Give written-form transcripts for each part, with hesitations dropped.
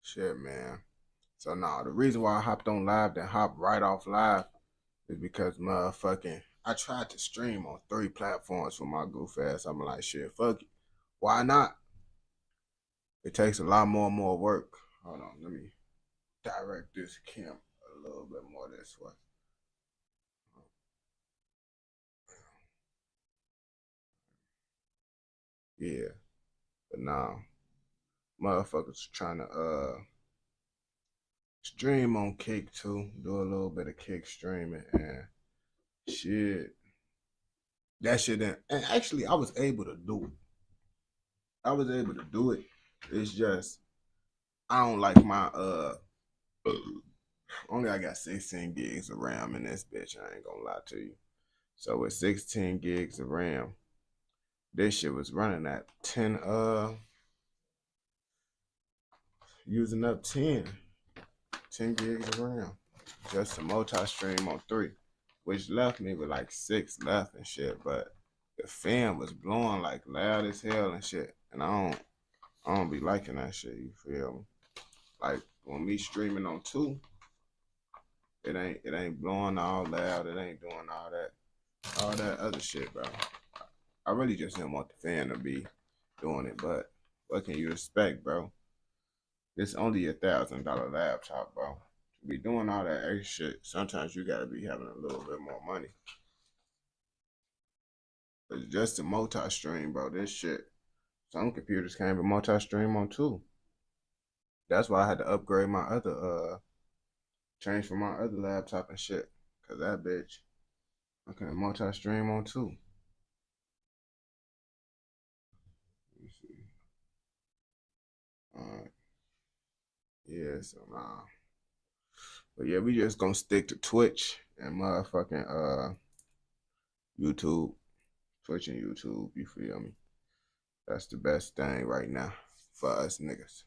Shit, man. So nah, the reason why I hopped on live then hopped right off live is because motherfucking I tried to stream on 3 platforms for my goof ass. I'm like, shit, fuck it. Why not? It takes a lot more and more work. Hold on, let me direct this cam a little bit more this way. Yeah, but nah, motherfuckers trying to stream on Kick too, do a little bit of Kick streaming and shit. That shit, and actually, I was able to do it. I was able to do it. It's just I don't like my only I got 16 gigs of RAM in this bitch. I ain't gonna lie to you. So with 16 gigs of RAM, this shit was running at 10 using up 10 gigs of RAM. Just a multi-stream on 3, which left me with like 6 left and shit, but the fan was blowing like loud as hell and shit. And I don't be liking that shit, you feel me? Like when me streaming on 2, it ain't blowing all loud. It ain't doing all that other shit, bro. I really just didn't want the fan to be doing it, but what can you expect, bro? It's only $1,000 laptop, bro. To be doing all that extra shit, sometimes you gotta be having a little bit more money. But just a multi-stream, bro, this shit. Some computers can't even multi-stream on 2. That's why I had to upgrade my other change from my other laptop and shit. Cause that bitch, I can multi-stream on 2. Let me see. All right. Yeah, so nah. But yeah, we just gonna stick to Twitch and motherfucking YouTube. Twitch and YouTube, you feel me? That's the best thing right now for us niggas.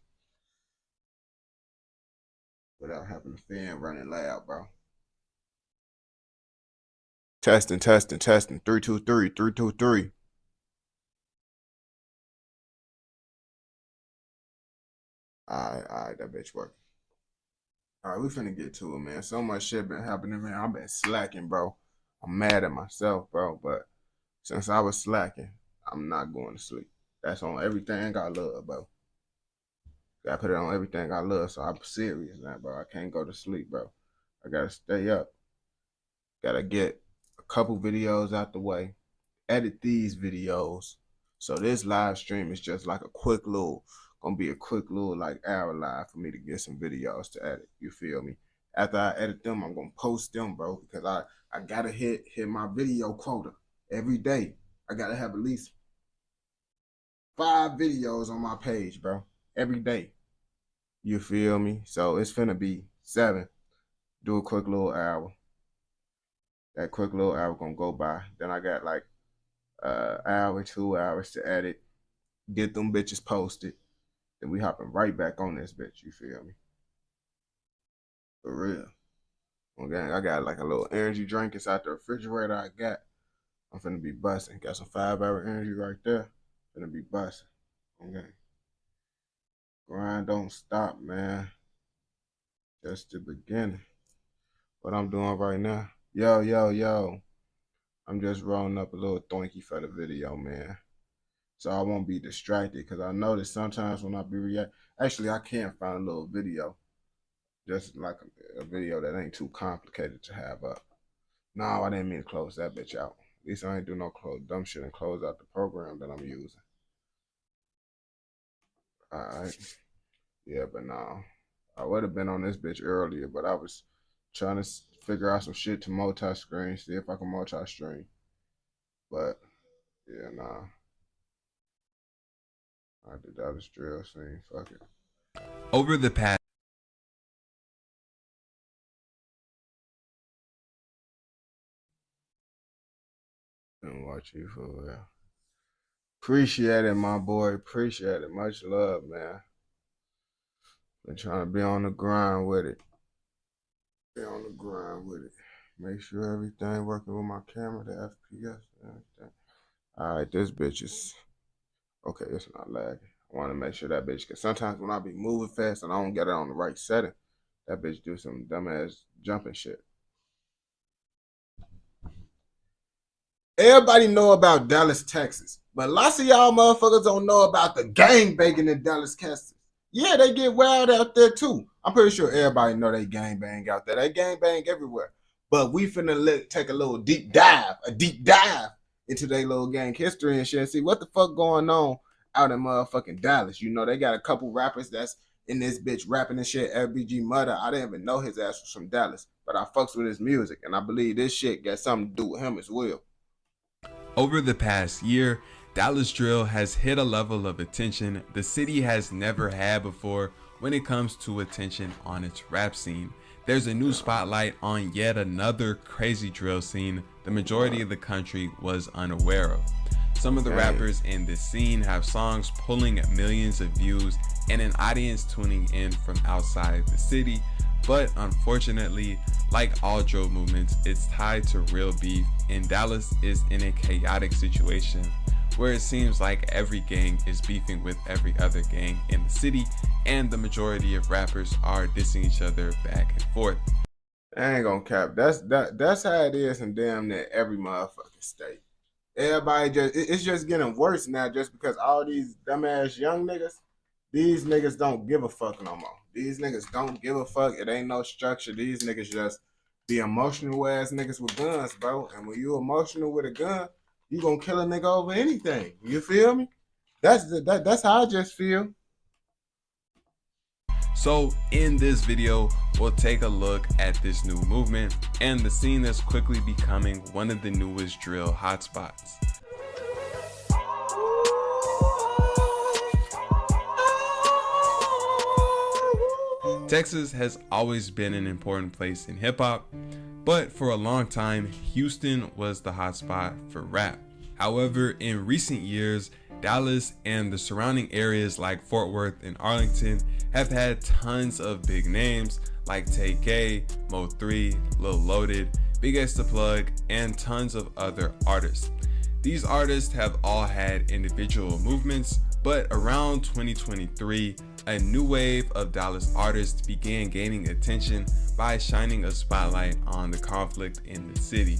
Without having a fan running loud, bro. Testing, testing, testing. 3 2 3, 3 2 3. Alright, that bitch working. Alright, we finna get to it, man. So much shit been happening, man. I've been slacking, bro. I'm mad at myself, bro. But since I was slacking, I'm not going to sleep. That's on everything I love, bro. I put it on everything I love, so I'm serious now, bro. I can't go to sleep, bro. I gotta stay up. Gotta get a couple videos out the way. Edit these videos. So this live stream is just like gonna be a quick little like hour live for me to get some videos to edit. You feel me? After I edit them, I'm gonna post them, bro, because I gotta hit my video quota every day. I gotta have at least 5 videos on my page, bro, every day. You feel me? So it's finna be 7. Do a quick little hour. That quick little hour gonna go by. Then I got like hour, 2 hours to edit, get them bitches posted. Then we hopping right back on this bitch. You feel me? For real. Okay, I got like a little energy drink inside the refrigerator. I got. I'm finna be busting. Got some 5-hour energy right there. Finna be busting. Okay. Grind don't stop, man. Just the beginning. What I'm doing right now. Yo, yo, yo. I'm just rolling up a little thonky for the video, man. So I won't be distracted because I notice sometimes when I be actually I can't find a little video, just like a video that ain't too complicated to have up. No, I didn't mean to close that bitch out. At least I ain't do no dumb shit and close out the program that I'm using. All right, yeah, but no, I would have been on this bitch earlier, but I was trying to figure out some shit to multi-screen, see if I can multi-stream. But yeah, nah, I did that as drill scene. Fuck it. Over the past And watch you for real. Appreciate it, my boy. Appreciate it. Much love, man. Been trying to be on the grind with it. Be on the grind with it. Make sure everything working with my camera, the FPS, and everything. All right, this bitch is okay. It's not lagging. I want to make sure that bitch, because sometimes when I be moving fast and I don't get it on the right setting, that bitch do some dumbass jumping shit. Everybody know about Dallas, Texas, but lots of y'all motherfuckers don't know about the gang banging in Dallas, Texas. Yeah, they get wild out there too. I'm pretty sure everybody know they gang bang out there. They gang bang everywhere. But we finna take a little deep dive into their little gang history and shit and see what the fuck going on out in motherfucking Dallas. You know, they got a couple rappers that's in this bitch rapping and shit. FBG Mudda, I didn't even know his ass was from Dallas, but I fucks with his music, and I believe this shit got something to do with him as well. Over the past year, Dallas drill has hit a level of attention the city has never had before when it comes to attention on its rap scene. There's a new spotlight on yet another crazy drill scene the majority of the country was unaware of. Some of the rappers in this scene have songs pulling millions of views and an audience tuning in from outside the city, but unfortunately, like all drill movements, it's tied to real beef, and Dallas is in a chaotic situation where it seems like every gang is beefing with every other gang in the city, and the majority of rappers are dissing each other back and forth. I ain't gonna cap. That's how it is in damn near every motherfucking state. Everybody it's just getting worse now just because all these dumbass young niggas, these niggas don't give a fuck no more. These niggas don't give a fuck. It ain't no structure. These niggas just be emotional ass niggas with guns, bro. And when you emotional with a gun, you gonna kill a nigga over anything. You feel me? That's how I just feel. So in this video, we'll take a look at this new movement and the scene that's quickly becoming one of the newest drill hotspots. Texas has always been an important place in hip hop, but for a long time, Houston was the hotspot for rap. However, in recent years, Dallas and the surrounding areas like Fort Worth and Arlington have had tons of big names like Tay K, Mo3, Lil Loaded, Big X the Plug, and tons of other artists. These artists have all had individual movements, but around 2023, a new wave of Dallas artists began gaining attention by shining a spotlight on the conflict in the city.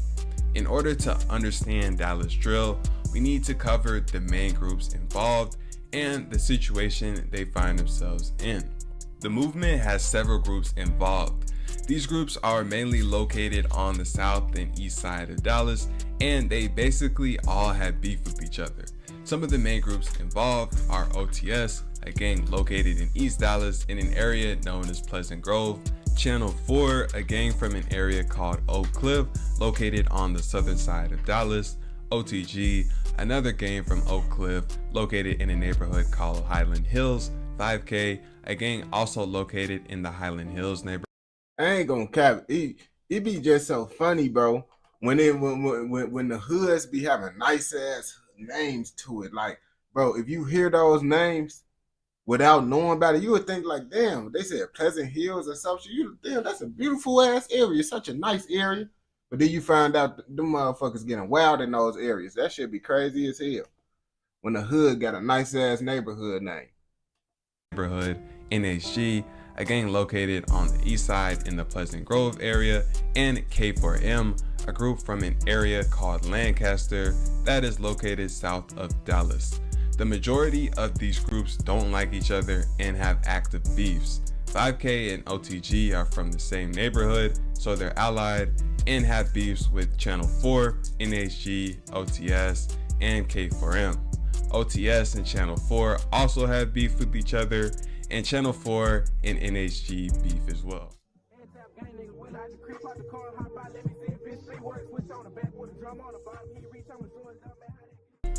In order to understand Dallas drill, we need to cover the main groups involved and the situation they find themselves in. The movement has several groups involved. These groups are mainly located on the south and east side of Dallas, and they basically all have beef with each other. Some of the main groups involved are OTS, a gang located in East Dallas in an area known as Pleasant Grove, Channel 4, a gang from an area called Oak Cliff, located on the southern side of Dallas, OTG, another gang from Oak Cliff, located in a neighborhood called Highland Hills, 5K, a gang also located in the Highland Hills neighborhood. I ain't gonna cap. It be just so funny, bro. When the hoods be having nice ass names to it, like, bro, if you hear those names without knowing about it, you would think like, damn, they said Pleasant Hills or something. Damn, that's a beautiful ass area, such a nice area. But then you find out them motherfuckers getting wild in those areas. That should be crazy as hell. When the hood got a nice ass neighborhood name. NHG, a gang located on the east side in the Pleasant Grove area, and K4M, a group from an area called Lancaster that is located south of Dallas. The majority of these groups don't like each other and have active beefs. 5K and OTG are from the same neighborhood, so they're allied and have beefs with Channel 4, NHG, OTS, and K4M. OTS and Channel 4 also have beef with each other, and Channel 4 and NHG beef as well.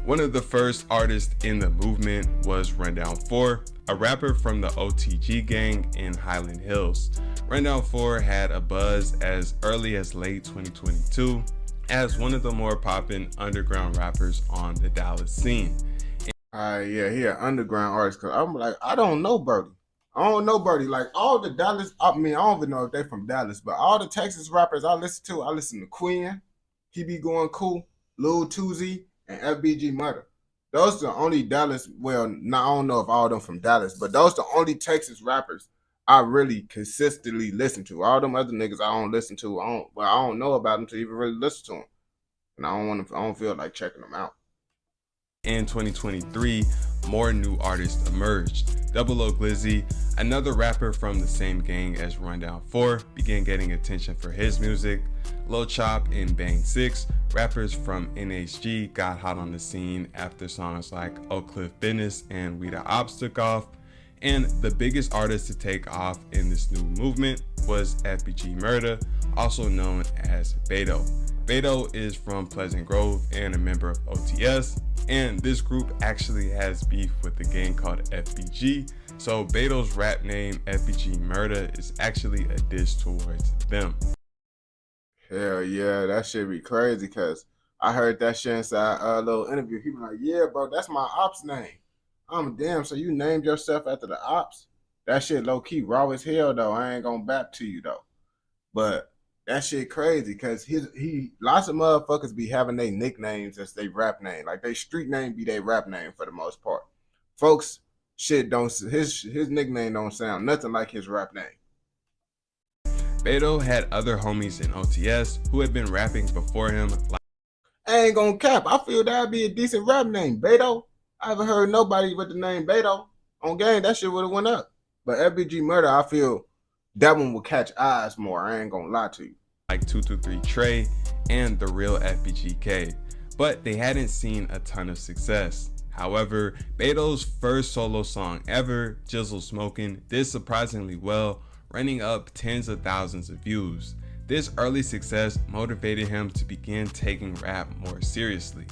One of the first artists in the movement was Rundown 4, a rapper from the OTG gang in Highland Hills. Rundown 4 had a buzz as early as late 2022 as one of the more poppin' underground rappers on the Dallas scene. Yeah, he an underground artist, cause I'm like, I don't know Birdie. Like all the Dallas, I mean, I don't even know if they from Dallas, but all the Texas rappers I listen to Quinn, he be going cool, Lil Tuzi, and FBG Mudda. those the only Dallas. Well, I don't know if all of them from Dallas, but those the only Texas rappers I really consistently listen to. All them other niggas I don't listen to. I don't know about them to even really listen to them, and I don't feel like checking them out. In 2023, more new artists emerged. Double O Glizzy, another rapper from the same gang as Rundown 4, began getting attention for his music. Lil Chop and Bang 6, rappers from NHG, got hot on the scene after songs like Oak Cliff Business and We the Ops took off. And the biggest artist to take off in this new movement was FBG Murda, also known as Beto. Beto is from Pleasant Grove and a member of OTS, and this group actually has beef with the gang called FBG, so Beto's rap name, FBG Murda, is actually a diss towards them. Hell yeah, that shit be crazy, cause I heard that shit inside a little interview. He was like, yeah, bro, that's my ops name. I'm damn, so you named yourself after the ops? That shit low key raw as hell though. I ain't gonna bap to you though. But that shit crazy because he lots of motherfuckers be having their nicknames as they rap name. Like they street name be their rap name for the most part. Folks shit don't his nickname don't sound nothing like his rap name. Beto had other homies in OTS who had been rapping before him. I ain't gonna cap. I feel that'd be a decent rap name, Beto. I haven't heard nobody with the name Beto on game. That shit would have went up. But FBG Murda, I feel that one will catch eyes more. I ain't gonna lie to you. Like 223 Trey and The Real FBGK, but they hadn't seen a ton of success. However, Beto's first solo song ever, Jizzle Smokin', did surprisingly well, running up tens of thousands of views. This early success motivated him to begin taking rap more seriously.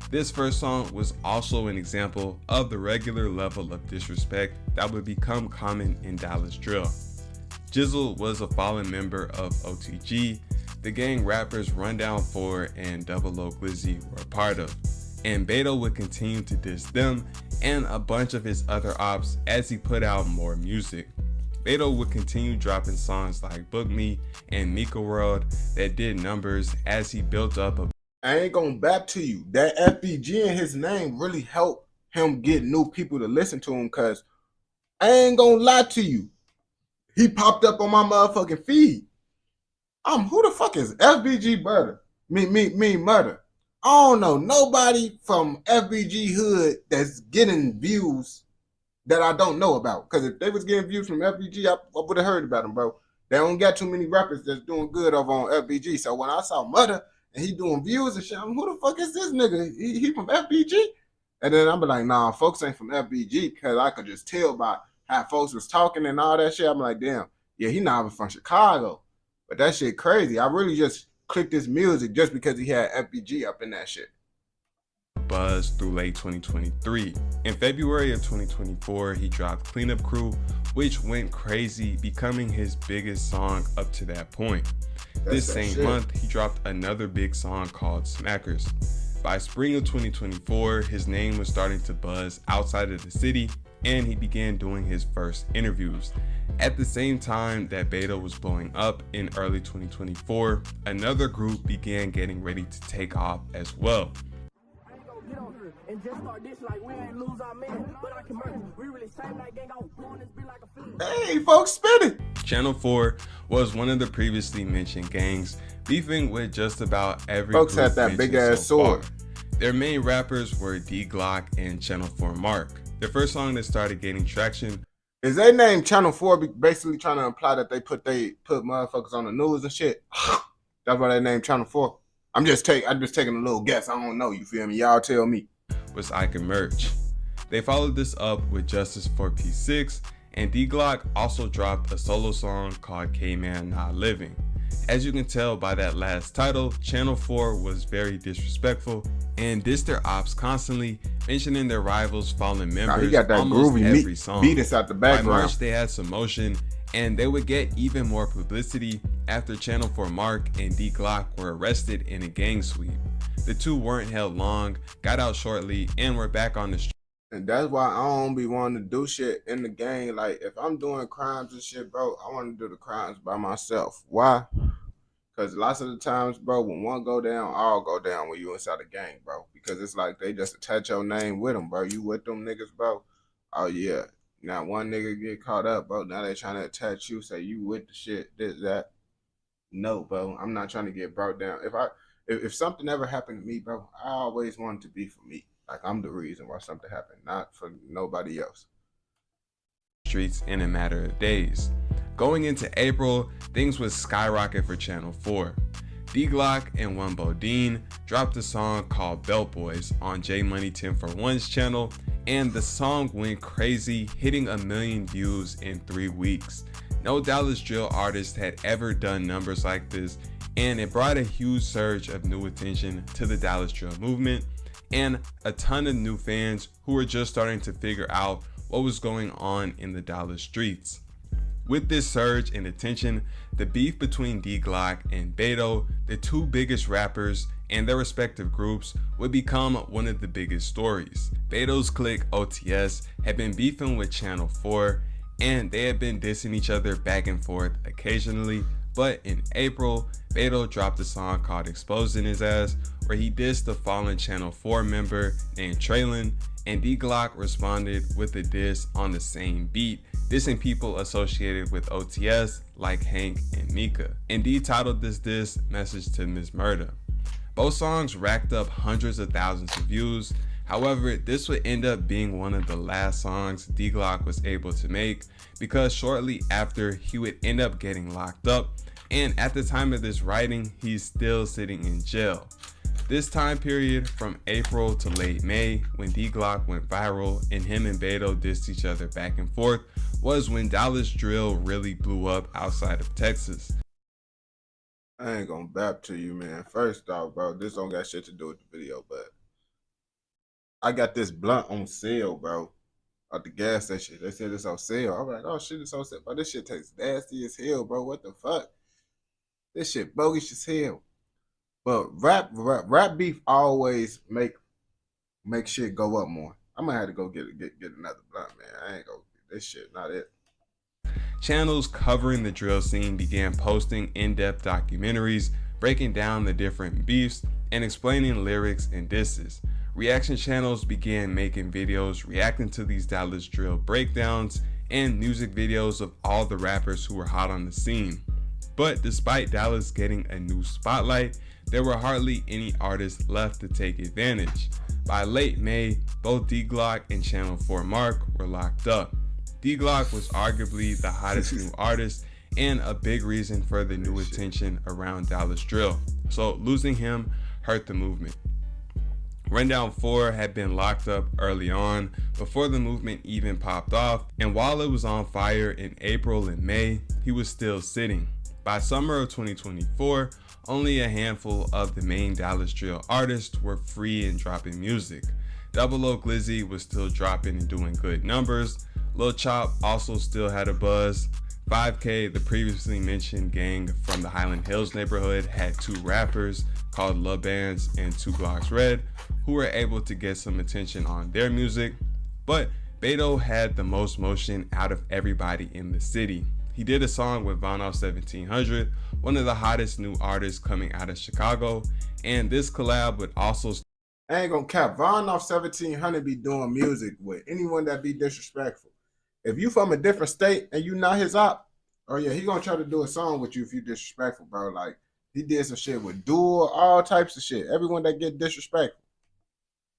This first song was also an example of the regular level of disrespect that would become common in Dallas drill. Jizzle was a fallen member of OTG, the gang rappers Rundown 4 and Double O Glizzy were a part of, and Beto would continue to diss them and a bunch of his other ops as he put out more music. Beto would continue dropping songs like Book Me and Mika World that did numbers as he built up a. I ain't gonna bap to you. That FBG in his name really helped him get new people to listen to him, cause I ain't gonna lie to you. He popped up on my motherfucking feed. Who the fuck is FBG Murda? Me Murda. I don't know nobody from FBG Hood that's getting views that I don't know about. Cause if they was getting views from FBG, I would have heard about them, bro. They don't got too many rappers that's doing good over on FBG. So when I saw Murda and he doing views and shit, who the fuck is this nigga? He from FBG? And then I'm like, nah, folks ain't from FBG, because I could just tell by how folks was talking and all that shit. I'm like, damn, yeah, he not even from Chicago. But that shit crazy. I really just clicked his music just because he had FBG up in that shit. Buzz through late 2023. In February of 2024, he dropped Cleanup Crew, which went crazy, becoming his biggest song up to that point. This same month, he dropped another big song called Smackers. By spring of 2024, his name was starting to buzz outside of the city, and he began doing his first interviews. At the same time that Beto was blowing up in early 2024, another group began getting ready to take off as well. And just start this like we ain't lose our man, but I can murder. We really same like gang on this be like a fiend. Hey, folks, spin it. Channel 4 was one of the previously mentioned gangs, beefing with just about every folks group had that big ass sword. Their main rappers were D Glock and Channel 4 Mark. Their first song that started gaining traction. Is they name Channel 4 basically trying to imply that they put motherfuckers on the news and shit? That's why they named Channel 4. I'm just taking a little guess. I don't know. You feel me? Y'all tell me. Was Ike Merch. They followed this up with Justice for P6, and D Glock also dropped a solo song called K-Man Not Living. As you can tell by that last title, Channel 4 was very disrespectful and dissed their ops constantly, mentioning their rivals' fallen members. He got that almost groovy every song. beat us out the background. By March, they had some motion, and they would get even more publicity after Channel 4 Mark and D Glock were arrested in a gang sweep. The two weren't held long, got out shortly, and were back on the street. And that's why I don't be wanting to do shit in the gang. Like, if I'm doing crimes and shit, bro, I want to do the crimes by myself. Why? Cause lots of the times, bro, when one go down, all go down when you inside the gang, bro. Because it's like they just attach your name with them, bro. You with them niggas, bro. Oh yeah. Now one nigga get caught up, bro. Now they trying to attach you, say you with the shit, this, that. No, bro. I'm not trying to get brought down. If something ever happened to me, bro, I always wanted to be for me. Like I'm the reason why something happened, not for nobody else. Streets in a matter of days. Going into April, things would skyrocket for Channel 4. D Glock and Wumbo Dean dropped a song called Belt Boys on J Money 1041's channel, and the song went crazy, hitting 1 million views in 3 weeks. No Dallas drill artist had ever done numbers like this, and it brought a huge surge of new attention to the Dallas drill movement and a ton of new fans who were just starting to figure out what was going on in the Dallas streets. With this surge in attention, the beef between D Glock and Beto, the two biggest rappers and their respective groups, would become one of the biggest stories. Beto's clique OTS had been beefing with Channel 4, and they had been dissing each other back and forth occasionally, but in April, Beto dropped a song called Exposing His Ass, where he dissed a fallen Channel 4 member named Traylon, and D Glock responded with a diss on the same beat, dissing people associated with OTS like Hank and Mika. And D titled this diss Message to Ms. Murda. Both songs racked up hundreds of thousands of views. However, this would end up being one of the last songs D Glock was able to make, because shortly after he would end up getting locked up, and at the time of this writing, he's still sitting in jail. This time period from April to late May, when D Glock went viral and him and Beto dissed each other back and forth, was when Dallas drill really blew up outside of Texas. I ain't gonna bap to you, man. First off, bro, this don't got shit to do with the video, but I got this blunt on sale, bro, at the gas station. They said it's on sale. I'm like, oh shit, it's on sale. But this shit tastes nasty as hell, bro. What the fuck? This shit bogus as hell. But rap beef always make shit go up more. I'm gonna have to go get another blunt, man. I ain't gonna get this shit, not it. Channels covering the drill scene began posting in-depth documentaries, breaking down the different beefs and explaining lyrics and disses. Reaction channels began making videos reacting to these Dallas drill breakdowns and music videos of all the rappers who were hot on the scene. But despite Dallas getting a new spotlight, there were hardly any artists left to take advantage. By late May, both D Glock and Channel 4 Mark were locked up. D Glock was arguably the hottest new artist and a big reason for the new attention around Dallas drill, so losing him hurt the movement. Rundown 4 had been locked up early on, before the movement even popped off, and while it was on fire in April and May, he was still sitting. By summer of 2024, only a handful of the main Dallas drill artists were free and dropping music. Double O Glizzy was still dropping and doing good numbers. Lil Chop also still had a buzz. 5K, the previously mentioned gang from the Highland Hills neighborhood, had two rappers called Love Bands and 2 Blocks Red who were able to get some attention on their music. But Beto had the most motion out of everybody in the city. He did a song with Von Off 1700, one of the hottest new artists coming out of Chicago, and this collab would also... I ain't gonna cap. Von Off 1700 be doing music with anyone that be disrespectful. If you from a different state and you not his op, oh yeah, he gonna try to do a song with you if you disrespectful, bro. Like, he did some shit with Duel, all types of shit. Everyone that get disrespectful.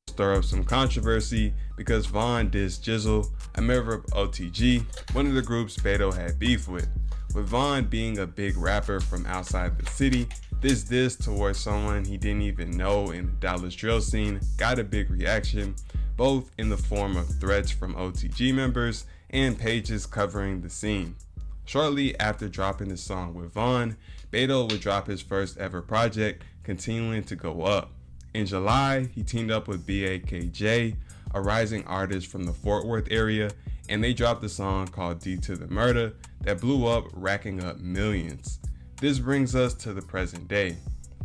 Stir up some controversy because Von dissed Jizzle, a member of OTG, one of the groups Beto had beef with. With Von being a big rapper from outside the city, this diss towards someone he didn't even know in the Dallas drill scene got a big reaction, both in the form of threats from OTG members and pages covering the scene. Shortly after dropping the song with Von, Beto would drop his first ever project, Continuing to Go Up. In July, he teamed up with BAKJ, a rising artist from the Fort Worth area, and they dropped a song called D to the Murder that blew up, racking up millions. This brings us to the present day.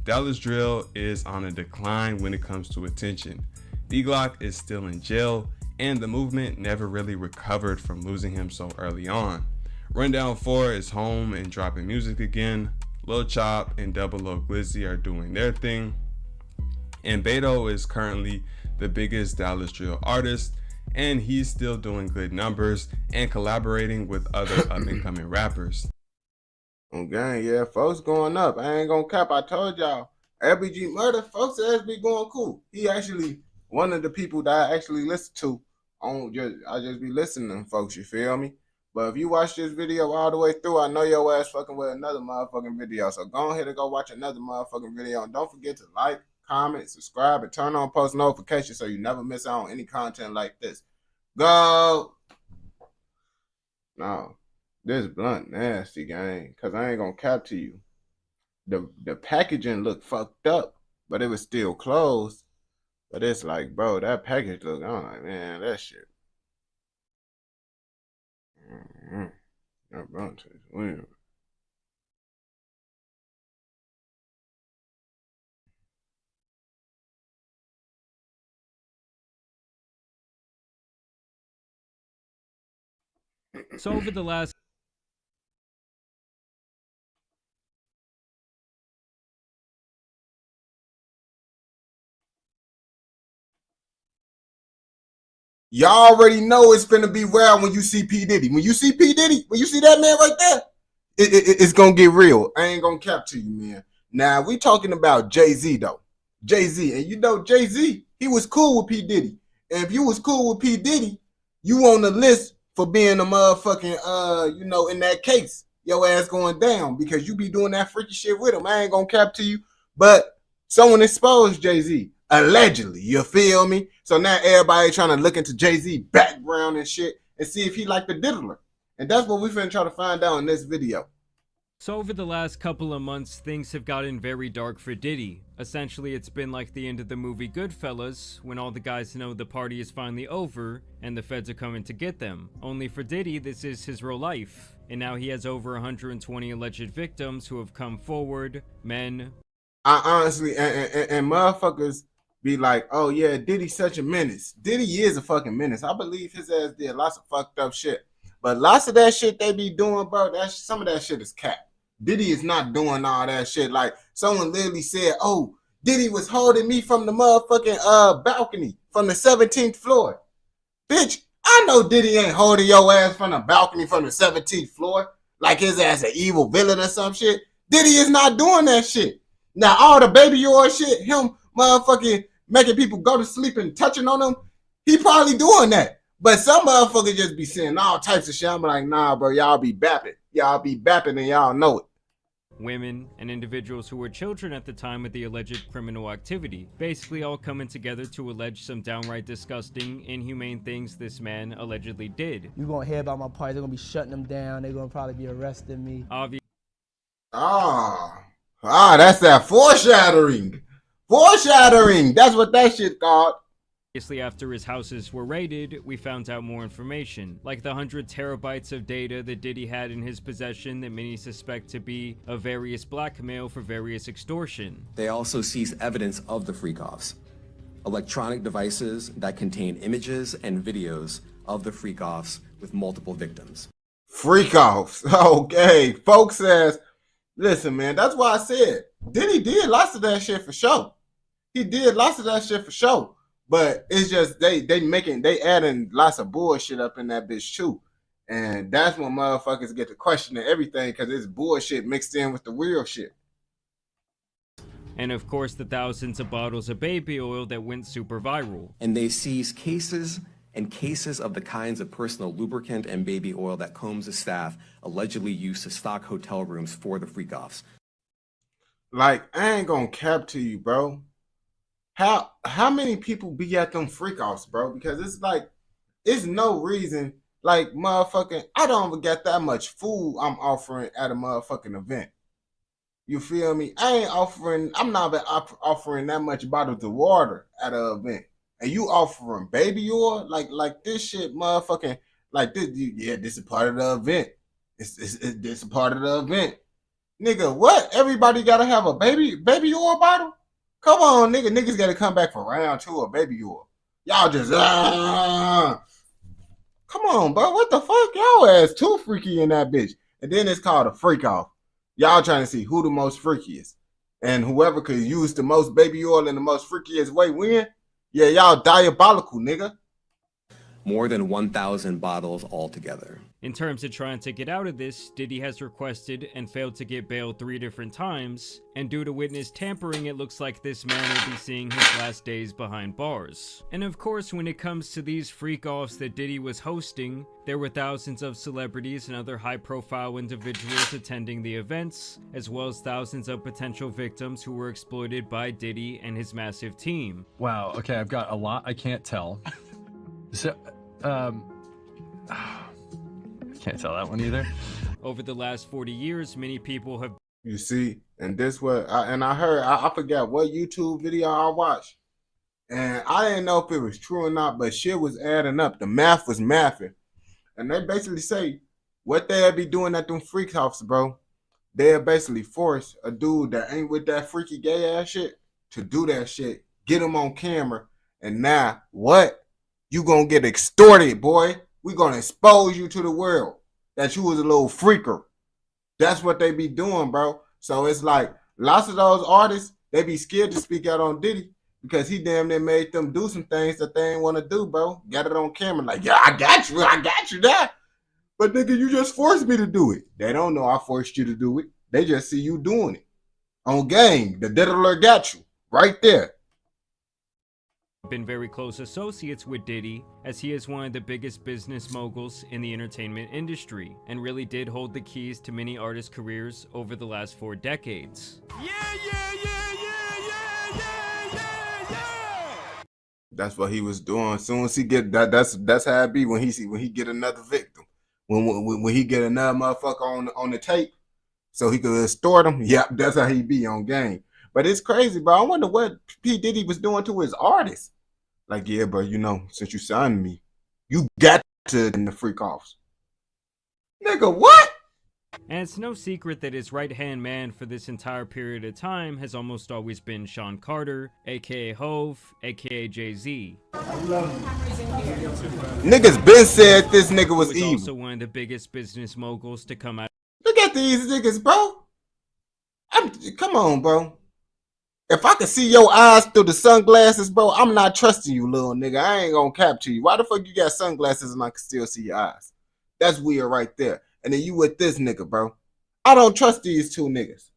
Dallas drill is on a decline when it comes to attention. D Glock is still in jail, and the movement never really recovered from losing him so early on. Rundown 4 is home and dropping music again. Lil Chop and Double O Glizzy are doing their thing, and Beto is currently the biggest Dallas drill artist, and he's still doing good numbers and collaborating with other up-and-coming rappers. Okay, yeah, folks going up. I ain't gonna cap. I told y'all, LBG Murder, folks ass be going cool. He actually one of the people that I actually listen to. I just be listening to folks, you feel me? But if you watch this video all the way through, I know your ass fucking with another motherfucking video. So go ahead and go watch another motherfucking video. And don't forget to like, comment, subscribe, and turn on post notifications so you never miss out on any content like this. Go! No, this blunt nasty, gang. Because I ain't going to cap to you. The packaging looked fucked up, but it was still closed. But it's like, bro, that package look, I'm like, man, that shit. That blunt tastes weird. So over the last Y'all already know it's finna be wild when you see P. Diddy. When you see P. Diddy, when you see that man right there, it's gonna get real. I ain't gonna cap to you, man. Now, we talking about Jay-Z, though. Jay-Z. And you know Jay-Z, he was cool with P. Diddy. And if you was cool with P. Diddy, you on the list for being a motherfucking, in that case. Your ass going down because you be doing that freaky shit with him. I ain't gonna cap to you. But someone exposed Jay-Z. Allegedly, you feel me? So now everybody trying to look into Jay-Z background and shit and see if he like the diddler. And that's what we finna try to find out in this video. So over the last couple of months, things have gotten very dark for Diddy. Essentially, it's been like the end of the movie Goodfellas, when all the guys know the party is finally over and the feds are coming to get them. Only for Diddy, this is his real life. And now he has over 120 alleged victims who have come forward, men. I honestly, and motherfuckers be like, oh yeah, Diddy's such a menace. Diddy is a fucking menace. I believe his ass did lots of fucked up shit. But lots of that shit they be doing, bro, some of that shit is cap. Diddy is not doing all that shit. Like, someone literally said, oh, Diddy was holding me from the motherfucking balcony from the 17th floor. Bitch, I know Diddy ain't holding your ass from the balcony from the 17th floor like his ass an evil villain or some shit. Diddy is not doing that shit. Now, all the baby oil shit, him motherfucking making people go to sleep and touching on them, he probably doing that. But some motherfuckers just be saying all types of shit. I'm like, nah, bro, y'all be bapping. Y'all be bapping and y'all know it. Women, and individuals who were children at the time of the alleged criminal activity, basically all coming together to allege some downright disgusting, inhumane things this man allegedly did. You gonna hear about my party, they're gonna be shutting them down, they're gonna probably be arresting me. That's that foreshadowing. Foreshadowing, that's what that shit called. Obviously, after his houses were raided, we found out more information, like the 100 terabytes of data that Diddy had in his possession that many suspect to be of various blackmail for various extortion. They also seized evidence of the freak-offs, electronic devices that contain images and videos of the freak-offs with multiple victims. Freak-offs, okay. Folks says, listen, man, that's why I said Diddy did lots of that shit for sure. He did lots of that shit for sure. But it's just they adding lots of bullshit up in that bitch too. And that's when motherfuckers get to questioning everything because it's bullshit mixed in with the real shit. And of course the thousands of bottles of baby oil that went super viral. And they seized cases and cases of the kinds of personal lubricant and baby oil that Combs' staff allegedly used to stock hotel rooms for the freak-offs. Like, I ain't gonna cap to you, bro. How many people be at them freak-offs, bro? Because it's like, it's no reason, like, motherfucking, I don't even get that much food I'm offering at a motherfucking event. You feel me? I'm not offering that much bottles of water at an event. And you offering baby oil? Like this shit, motherfucking, like this, yeah, this is part of the event. This is part of the event. Nigga, what? Everybody gotta have a baby oil bottle? Come on, nigga. Niggas gotta come back for round 2 of baby oil. Y'all just, come on, bro. What the fuck? Y'all ass too freaky in that bitch. And then it's called a freak off. Y'all trying to see who the most freakiest. And whoever could use the most baby oil in the most freakiest way win. Yeah, y'all diabolical, nigga. More than 1,000 bottles altogether. In terms of trying to get out of this, Diddy has requested and failed to get bail 3 different times, and due to witness tampering, it looks like this man will be seeing his last days behind bars. And of course, when it comes to these freak-offs that Diddy was hosting, there were thousands of celebrities and other high-profile individuals attending the events, as well as thousands of potential victims who were exploited by Diddy and his massive team. Wow, okay, I've got a lot I can't tell. So, can't tell that one either. Over the last 40 years, many people have You see, and this what I heard. I forgot what YouTube video I watched, and I didn't know if it was true or not, but shit was adding up. The math was mathing, and they basically say what they'll be doing at them freak houses, bro. They'll basically force a dude that ain't with that freaky gay ass shit to do that shit, get him on camera, and now what? You gonna get extorted, boy. We gonna expose you to the world that you was a little freaker. That's what they be doing, bro. So it's like lots of those artists, they be scared to speak out on Diddy because he damn near made them do some things that they ain't want to do, bro. Got it on camera, like, yeah, I got you there. But nigga, you just forced me to do it. They don't know I forced you to do it. They just see you doing it. On game, the diddler got you right there. been very close associates with Diddy, as he is one of the biggest business moguls in the entertainment industry, and really did hold the keys to many artists' careers over the last 4 decades. That's what he was doing. As soon as he get that, that's how it be when he get another victim. When he get another motherfucker on the tape, so he could extort him. Yep, that's how he be on game. But it's crazy, bro. I wonder what P. Diddy was doing to his artists. Like, yeah, bro, you know, since you signed me, you got to in the freak offs. Nigga, what? And it's no secret that his right-hand man for this entire period of time has almost always been Sean Carter, aka Hove, aka Jay-Z. Niggas been said this nigga was evil. Also one of the biggest business moguls to come out. Look at these niggas, bro. Come on, bro. If I could see your eyes through the sunglasses, bro, I'm not trusting you, little nigga. I ain't gonna capture you. Why the fuck you got sunglasses and I can still see your eyes? That's weird right there. And then you with this nigga, bro. I don't trust these two niggas.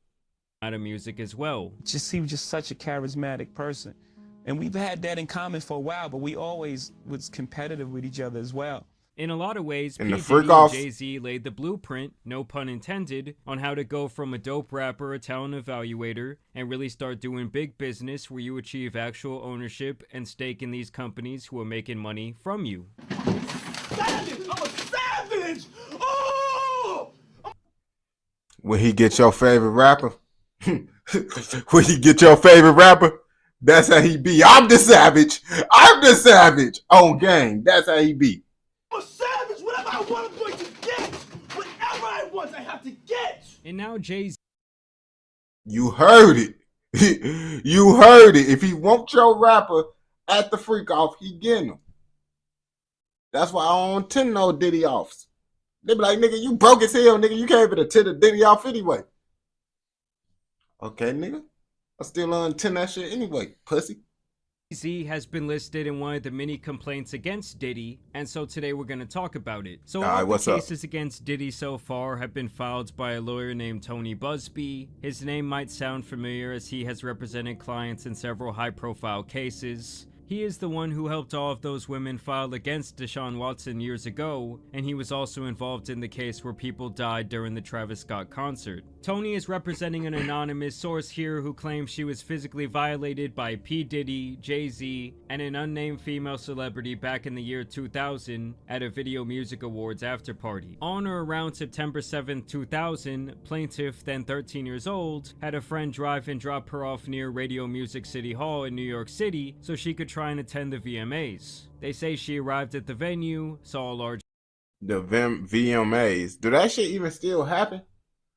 Out of music as well. He was just such a charismatic person. And we've had that in common for a while, but we always was competitive with each other as well. In a lot of ways, P. And the Diddy freak and off. Jay-Z laid the blueprint, no pun intended, on how to go from a dope rapper, a talent evaluator, and really start doing big business where you achieve actual ownership and stake in these companies who are making money from you. Savage! I'm a savage! Oh! When he get your favorite rapper, when he get your favorite rapper, that's how he be. I'm the savage. I'm the savage. On game. That's how he be. I'm a savage! Whatever I want, I'm going to get! Whatever I want, I have to get! And now Jay-Z You heard it. You heard it. If he wants your rapper at the freak off, he getting him. That's why I don't attend no Diddy offs. They be like, nigga, you broke as hell, nigga. You can't even attend a Diddy off anyway. Okay, nigga. I still attend that shit anyway, pussy. has been listed in one of the many complaints against Diddy, and so today we're going to talk about it. So Alright, all the what's up? cases against Diddy so far have been filed by a lawyer named Tony Busby. His name might sound familiar as he has represented clients in several high-profile cases. He is the one who helped all of those women file against Deshaun Watson years ago, and he was also involved in the case where people died during the Travis Scott concert. Tony is representing an anonymous source here who claims she was physically violated by P. Diddy, Jay-Z, and an unnamed female celebrity back in the year 2000 at a Video Music Awards after-party. On or around September 7, 2000, plaintiff, then 13 years old, had a friend drive and drop her off near Radio Music City Hall in New York City so she could try and attend the VMAs. They say she arrived at the venue, saw a large The VMAs. Do that shit even still happen?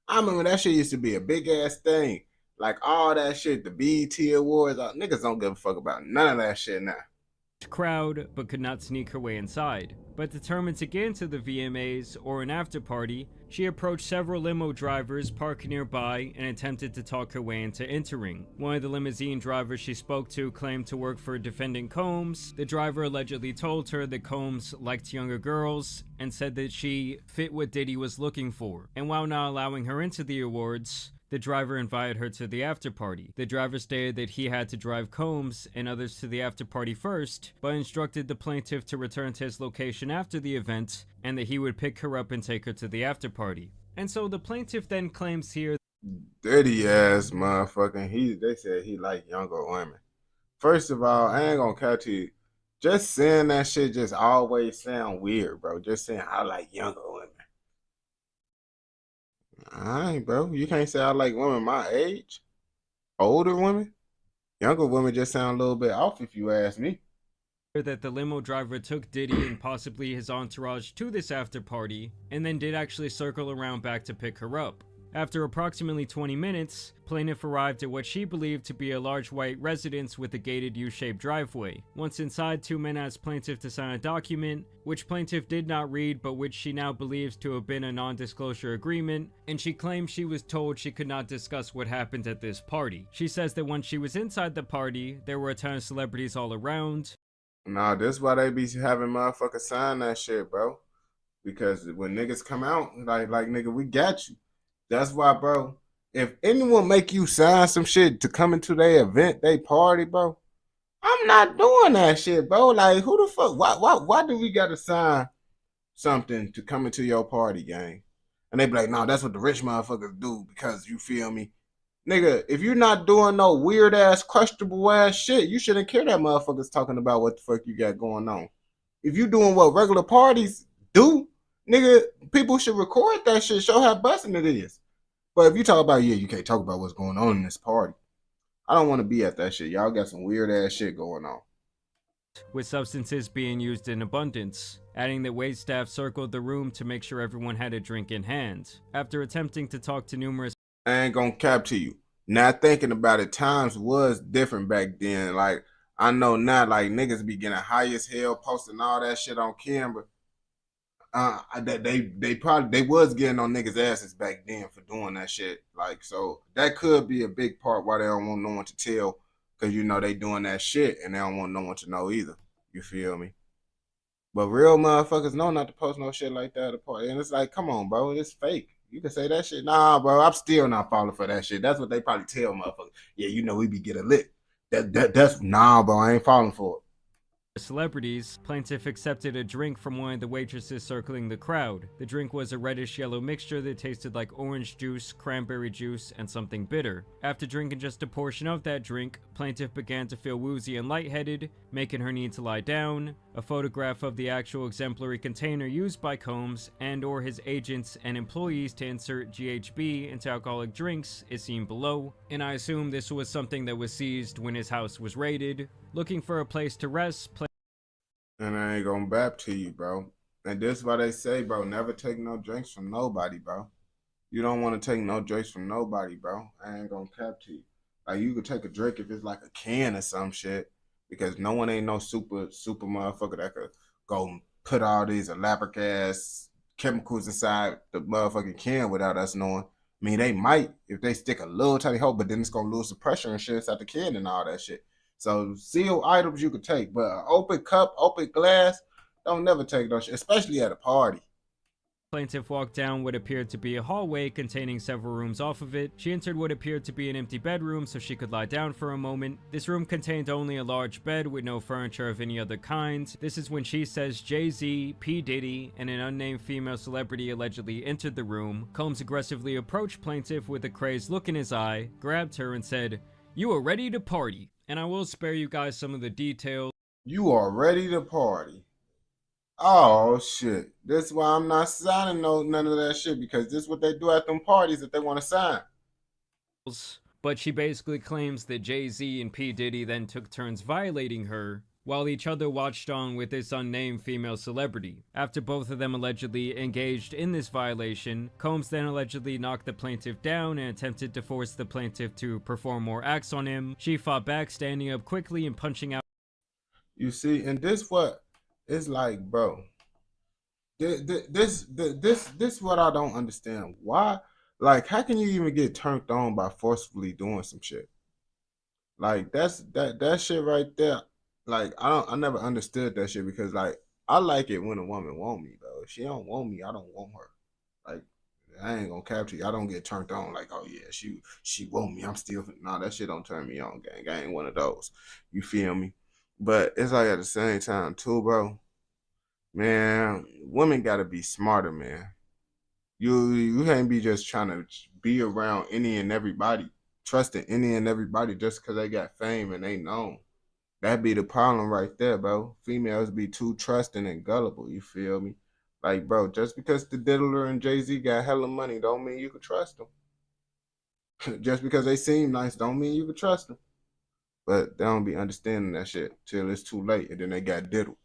I remember that shit used to be a big ass thing. Like all that shit, the BET Awards. Niggas don't give a fuck about none of that shit now. crowd but could not sneak her way inside. But determined to get into the VMAs or an after party, she approached several limo drivers parked nearby and attempted to talk her way into entering. One of the limousine drivers she spoke to claimed to work for defendant Combs. The driver allegedly told her that Combs liked younger girls and said that she fit what Diddy was looking for. And while not allowing her into the awards, the driver invited her to the after party. The driver stated that he had to drive Combs and others to the after party first, but instructed the plaintiff to return to his location after the event and that he would pick her up and take her to the after party. And so the plaintiff then claims here, Dirty ass motherfucking. They said he like younger women. First of all, I ain't gonna catch you. Just saying that shit just always sound weird, bro. Just saying I like younger women. Alright, bro. You can't say I like women my age. Older women. Younger women just sound a little bit off if you ask me. that the limo driver took Diddy and possibly his entourage to this after party, and then did actually circle around back to pick her up. After approximately 20 minutes, plaintiff arrived at what she believed to be a large white residence with a gated U-shaped driveway. Once inside, two men asked plaintiff to sign a document, which plaintiff did not read but which she now believes to have been a non-disclosure agreement, and she claims she was told she could not discuss what happened at this party. She says that when she was inside the party, there were a ton of celebrities all around. Nah, this why they be having motherfuckers sign that shit, bro. Because when niggas come out, like nigga, we got you. That's why, bro, if anyone make you sign some shit to come into their event, they party, bro, I'm not doing that shit, bro. Like, who the fuck? Why do we gotta sign something to come into your party, gang? And they be like, no, that's what the rich motherfuckers do because you feel me? Nigga, if you're not doing no weird ass, questionable ass shit, you shouldn't care that motherfuckers talking about what the fuck you got going on. If you doing what regular parties do, nigga, people should record that shit, show how busting it is. But if you talk about, yeah, you can't talk about what's going on in this party, I don't want to be at that shit. Y'all got some weird ass shit going on. With substances being used in abundance, adding that waitstaff circled the room to make sure everyone had a drink in hand. After attempting to talk to numerous... I ain't gonna cap to you. Now thinking about it, times was different back then. Like, I know now, like, niggas be getting high as hell, posting all that shit on camera. They was getting on niggas' asses back then for doing that shit. Like, so that could be a big part why they don't want no one to tell, because you know they doing that shit and they don't want no one to know either. You feel me? But real motherfuckers know not to post no shit like that at a party. And it's like, come on, bro, it's fake. You can say that shit. Nah, bro, I'm still not falling for that shit. That's what they probably tell motherfuckers. Yeah, you know we be getting lit. That's nah, bro, I ain't falling for it. Celebrities, plaintiff accepted a drink from one of the waitresses circling the crowd. The drink was a reddish-yellow mixture that tasted like orange juice, cranberry juice, and something bitter. After drinking just a portion of that drink, plaintiff began to feel woozy and lightheaded, making her need to lie down. A photograph of the actual exemplary container used by Combs and or his agents and employees to insert GHB into alcoholic drinks is seen below, and I assume this was something that was seized when his house was raided. Looking for a place to rest, and I ain't gonna bap to you, bro. And this is why they say, bro, never take no drinks from nobody, bro. You don't want to take no drinks from nobody, bro. I ain't gonna cap to you. Like, you could take a drink if it's like a can or some shit, because no one ain't no super motherfucker that could go put all these elaborate ass chemicals inside the motherfucking can without us knowing. I mean, they might if they stick a little tiny hole, but then it's gonna lose the pressure and shit inside the can and all that shit. So sealed items you could take, but an open cup, open glass, don't never take those shit, especially at a party. Plaintiff walked down what appeared to be a hallway containing several rooms off of it. She entered what appeared to be an empty bedroom so she could lie down for a moment. This room contained only a large bed with no furniture of any other kind. This is when she says Jay-Z, P. Diddy, and an unnamed female celebrity allegedly entered the room. Combs aggressively approached plaintiff with a crazed look in his eye, grabbed her and said, "You are ready to party." And I will spare you guys some of the details. You are ready to party. Oh shit. This is why I'm not signing none of that shit, because this is what they do at them parties that they want to sign. But she basically claims that Jay-Z and P. Diddy then took turns violating her, while each other watched on with this unnamed female celebrity. After both of them allegedly engaged in this violation, Combs then allegedly knocked the plaintiff down and attempted to force the plaintiff to perform more acts on him. She fought back, standing up quickly and punching out. You see, and this what it's like, bro. This what I don't understand. Why? Like, how can you even get turned on by forcefully doing some shit? Like that shit right there. Like I never understood that shit because like I like it when a woman want me, bro. If she don't want me, I don't want her. Like I ain't gonna capture you. I don't get turned on like, oh yeah, she want me. I'm still nah, that shit don't turn me on, gang. I ain't one of those. You feel me? But it's like at the same time too, bro. Man, women gotta be smarter, man. You can't be just trying to be around any and everybody, trusting any and everybody just because they got fame and they known. That be the problem right there, bro. Females be too trusting and gullible. You feel me? Like, bro, just because the Diddler and Jay-Z got hella money don't mean you can trust them. Just because they seem nice don't mean you can trust them. But they don't be understanding that shit till it's too late, and then they got diddled.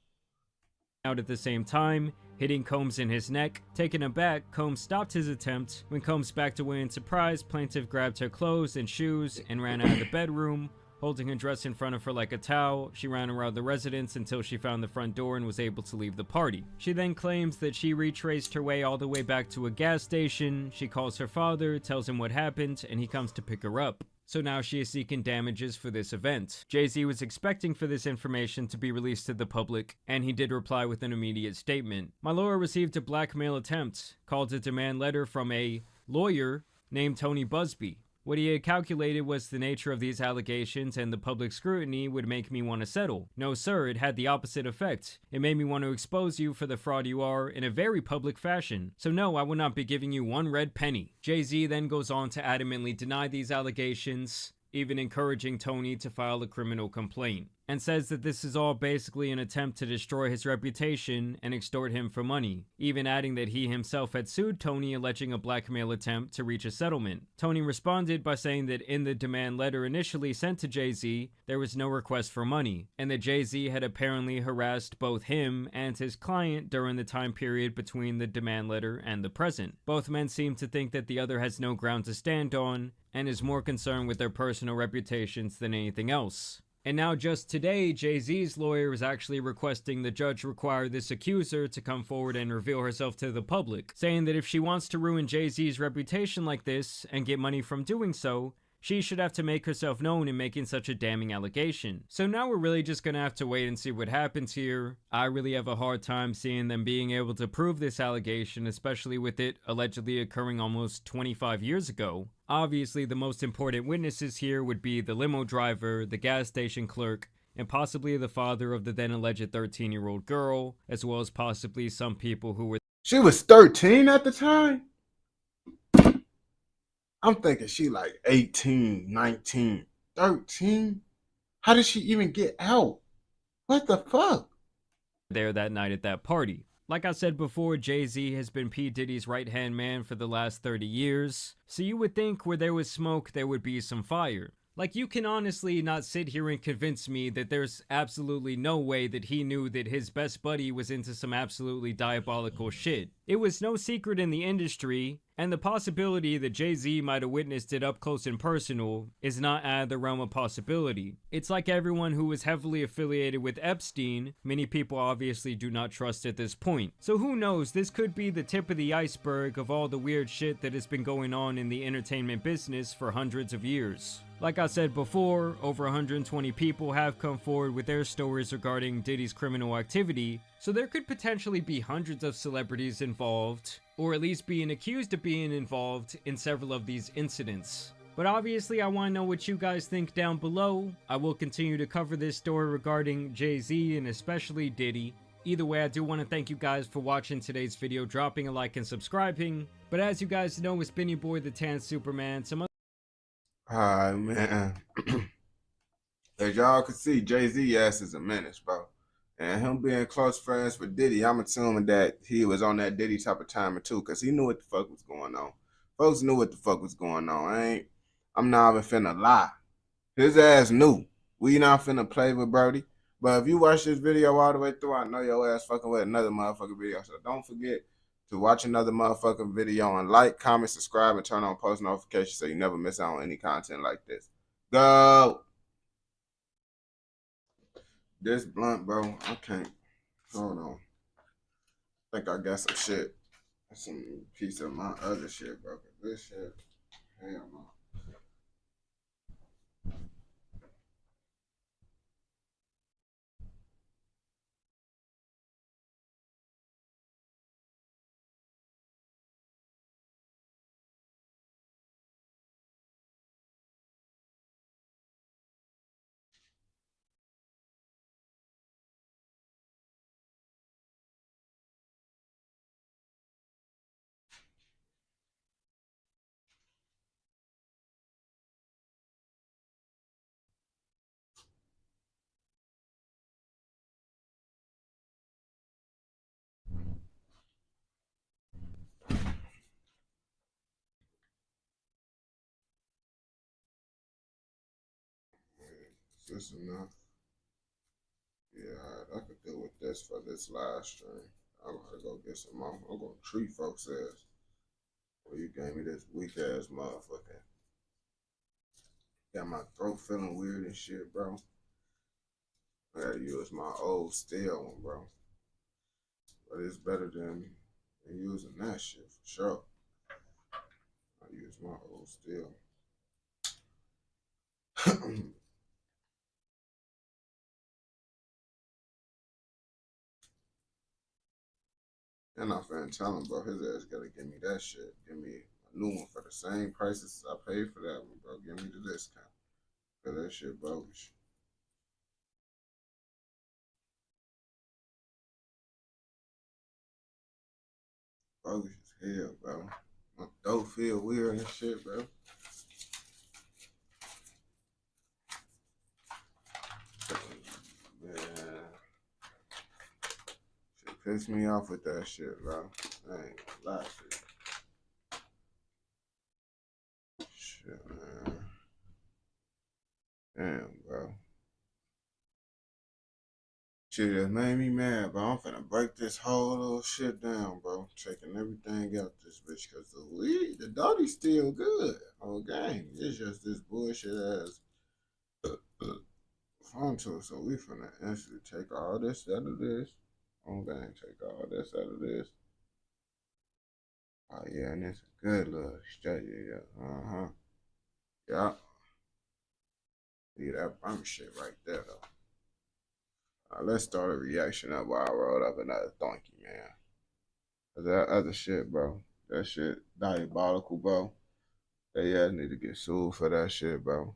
Out at the same time, hitting Combs in his neck. Taken aback, Combs stopped his attempt. When Combs backed away in surprise, plaintiff grabbed her clothes and shoes and ran out of the bedroom. Holding her dress in front of her like a towel, she ran around the residence until she found the front door and was able to leave the party. She then claims that she retraced her way all the way back to a gas station. She calls her father, tells him what happened, and he comes to pick her up. So now she is seeking damages for this event. Jay-Z was expecting for this information to be released to the public, and he did reply with an immediate statement. My lawyer received a blackmail attempt, called a demand letter from a lawyer named Tony Busby. What he had calculated was the nature of these allegations and the public scrutiny would make me want to settle. No sir, it had the opposite effect. It made me want to expose you for the fraud you are in a very public fashion. So no, I will not be giving you one red penny. Jay-Z then goes on to adamantly deny these allegations, even encouraging Tony to file a criminal complaint, and says that this is all basically an attempt to destroy his reputation and extort him for money, even adding that he himself had sued Tony alleging a blackmail attempt to reach a settlement. Tony responded by saying that in the demand letter initially sent to Jay-Z, there was no request for money, and that Jay-Z had apparently harassed both him and his client during the time period between the demand letter and the present. Both men seem to think that the other has no ground to stand on, and is more concerned with their personal reputations than anything else. And now just today, Jay-Z's lawyer is actually requesting the judge require this accuser to come forward and reveal herself to the public, saying that if she wants to ruin Jay-Z's reputation like this and get money from doing so, she should have to make herself known in making such a damning allegation. So now we're really just gonna have to wait and see what happens here. I really have a hard time seeing them being able to prove this allegation, especially with it allegedly occurring almost 25 years ago. Obviously, the most important witnesses here would be the limo driver, the gas station clerk, and possibly the father of the then alleged 13-year-old girl, as well as possibly some people who were— She was 13 at the time? I'm thinking she like 18, 19, 13. How did she even get out? What the fuck? there that night at that party. Like I said before, Jay-Z has been P. Diddy's right-hand man for the last 30 years, so you would think where there was smoke, there would be some fire. Like, you can honestly not sit here and convince me that there's absolutely no way that he knew that his best buddy was into some absolutely diabolical shit. It was no secret in the industry, and the possibility that Jay-Z might have witnessed it up close and personal is not out of the realm of possibility. It's like everyone who was heavily affiliated with Epstein, many people obviously do not trust at this point. So who knows, this could be the tip of the iceberg of all the weird shit that has been going on in the entertainment business for hundreds of years. Like I said before, over 120 people have come forward with their stories regarding Diddy's criminal activity, so there could potentially be hundreds of celebrities involved, or at least being accused of being involved in several of these incidents. But obviously I want to know what you guys think down below. I will continue to cover this story regarding Jay-Z and especially Diddy. Either way, I do want to thank you guys for watching today's video, dropping a like and subscribing. But as you guys know, it's been your boy the Tan Superman. Alright, man. As y'all can see, Jay-Z ass is a menace, bro. And him being close friends with Diddy, I'm assuming that he was on that Diddy type of timer too, because he knew what the fuck was going on. Folks knew what the fuck was going on. I'm not even finna lie. His ass knew. We not finna play with Brody. But if you watch this video all the way through, I know your ass fucking with another motherfucking video. So don't forget to watch another motherfucking video and like, comment, subscribe, and turn on post notifications so you never miss out on any content like this. Go! This blunt, bro, I can't. Hold on. I think I got some shit. Some piece of my other shit, bro. This shit, hell no. Is this enough? Yeah, I could deal with this for this live stream. I'm gonna go get some more. I'm gonna treat folks ass. Well, you gave me this weak ass motherfucker. Got my throat feeling weird and shit, bro. I gotta use my old steel one, bro. But it's better than using that shit for sure. I use my old steel. And I finna tell him, bro, his ass gotta give me that shit. Give me a new one for the same prices I paid for that one, bro. Give me the discount. Cause that shit bogus. Bogus as hell, bro. My throat feel weird and shit, bro. Man. Shit pissed me off with that shit, bro. I ain't gonna lie to you. Shit, man. Damn, bro. Shit just made me mad, bro. I'm finna break this whole little shit down, bro. Checking everything out this bitch, cause the weed, the dirty's still good. Whole game. It's just this bullshit ass onto it. So we finna instantly take all this out of this. Whole game, take all this out of this. Oh yeah, and it's a good little straight, yeah. Uh-huh. Yeah. Yeah, that burn shit right there though. Let's start a reaction up while I roll up another donkey, man. Cause that other shit, bro. That shit diabolical, bro. They ass need to get sued for that shit, bro.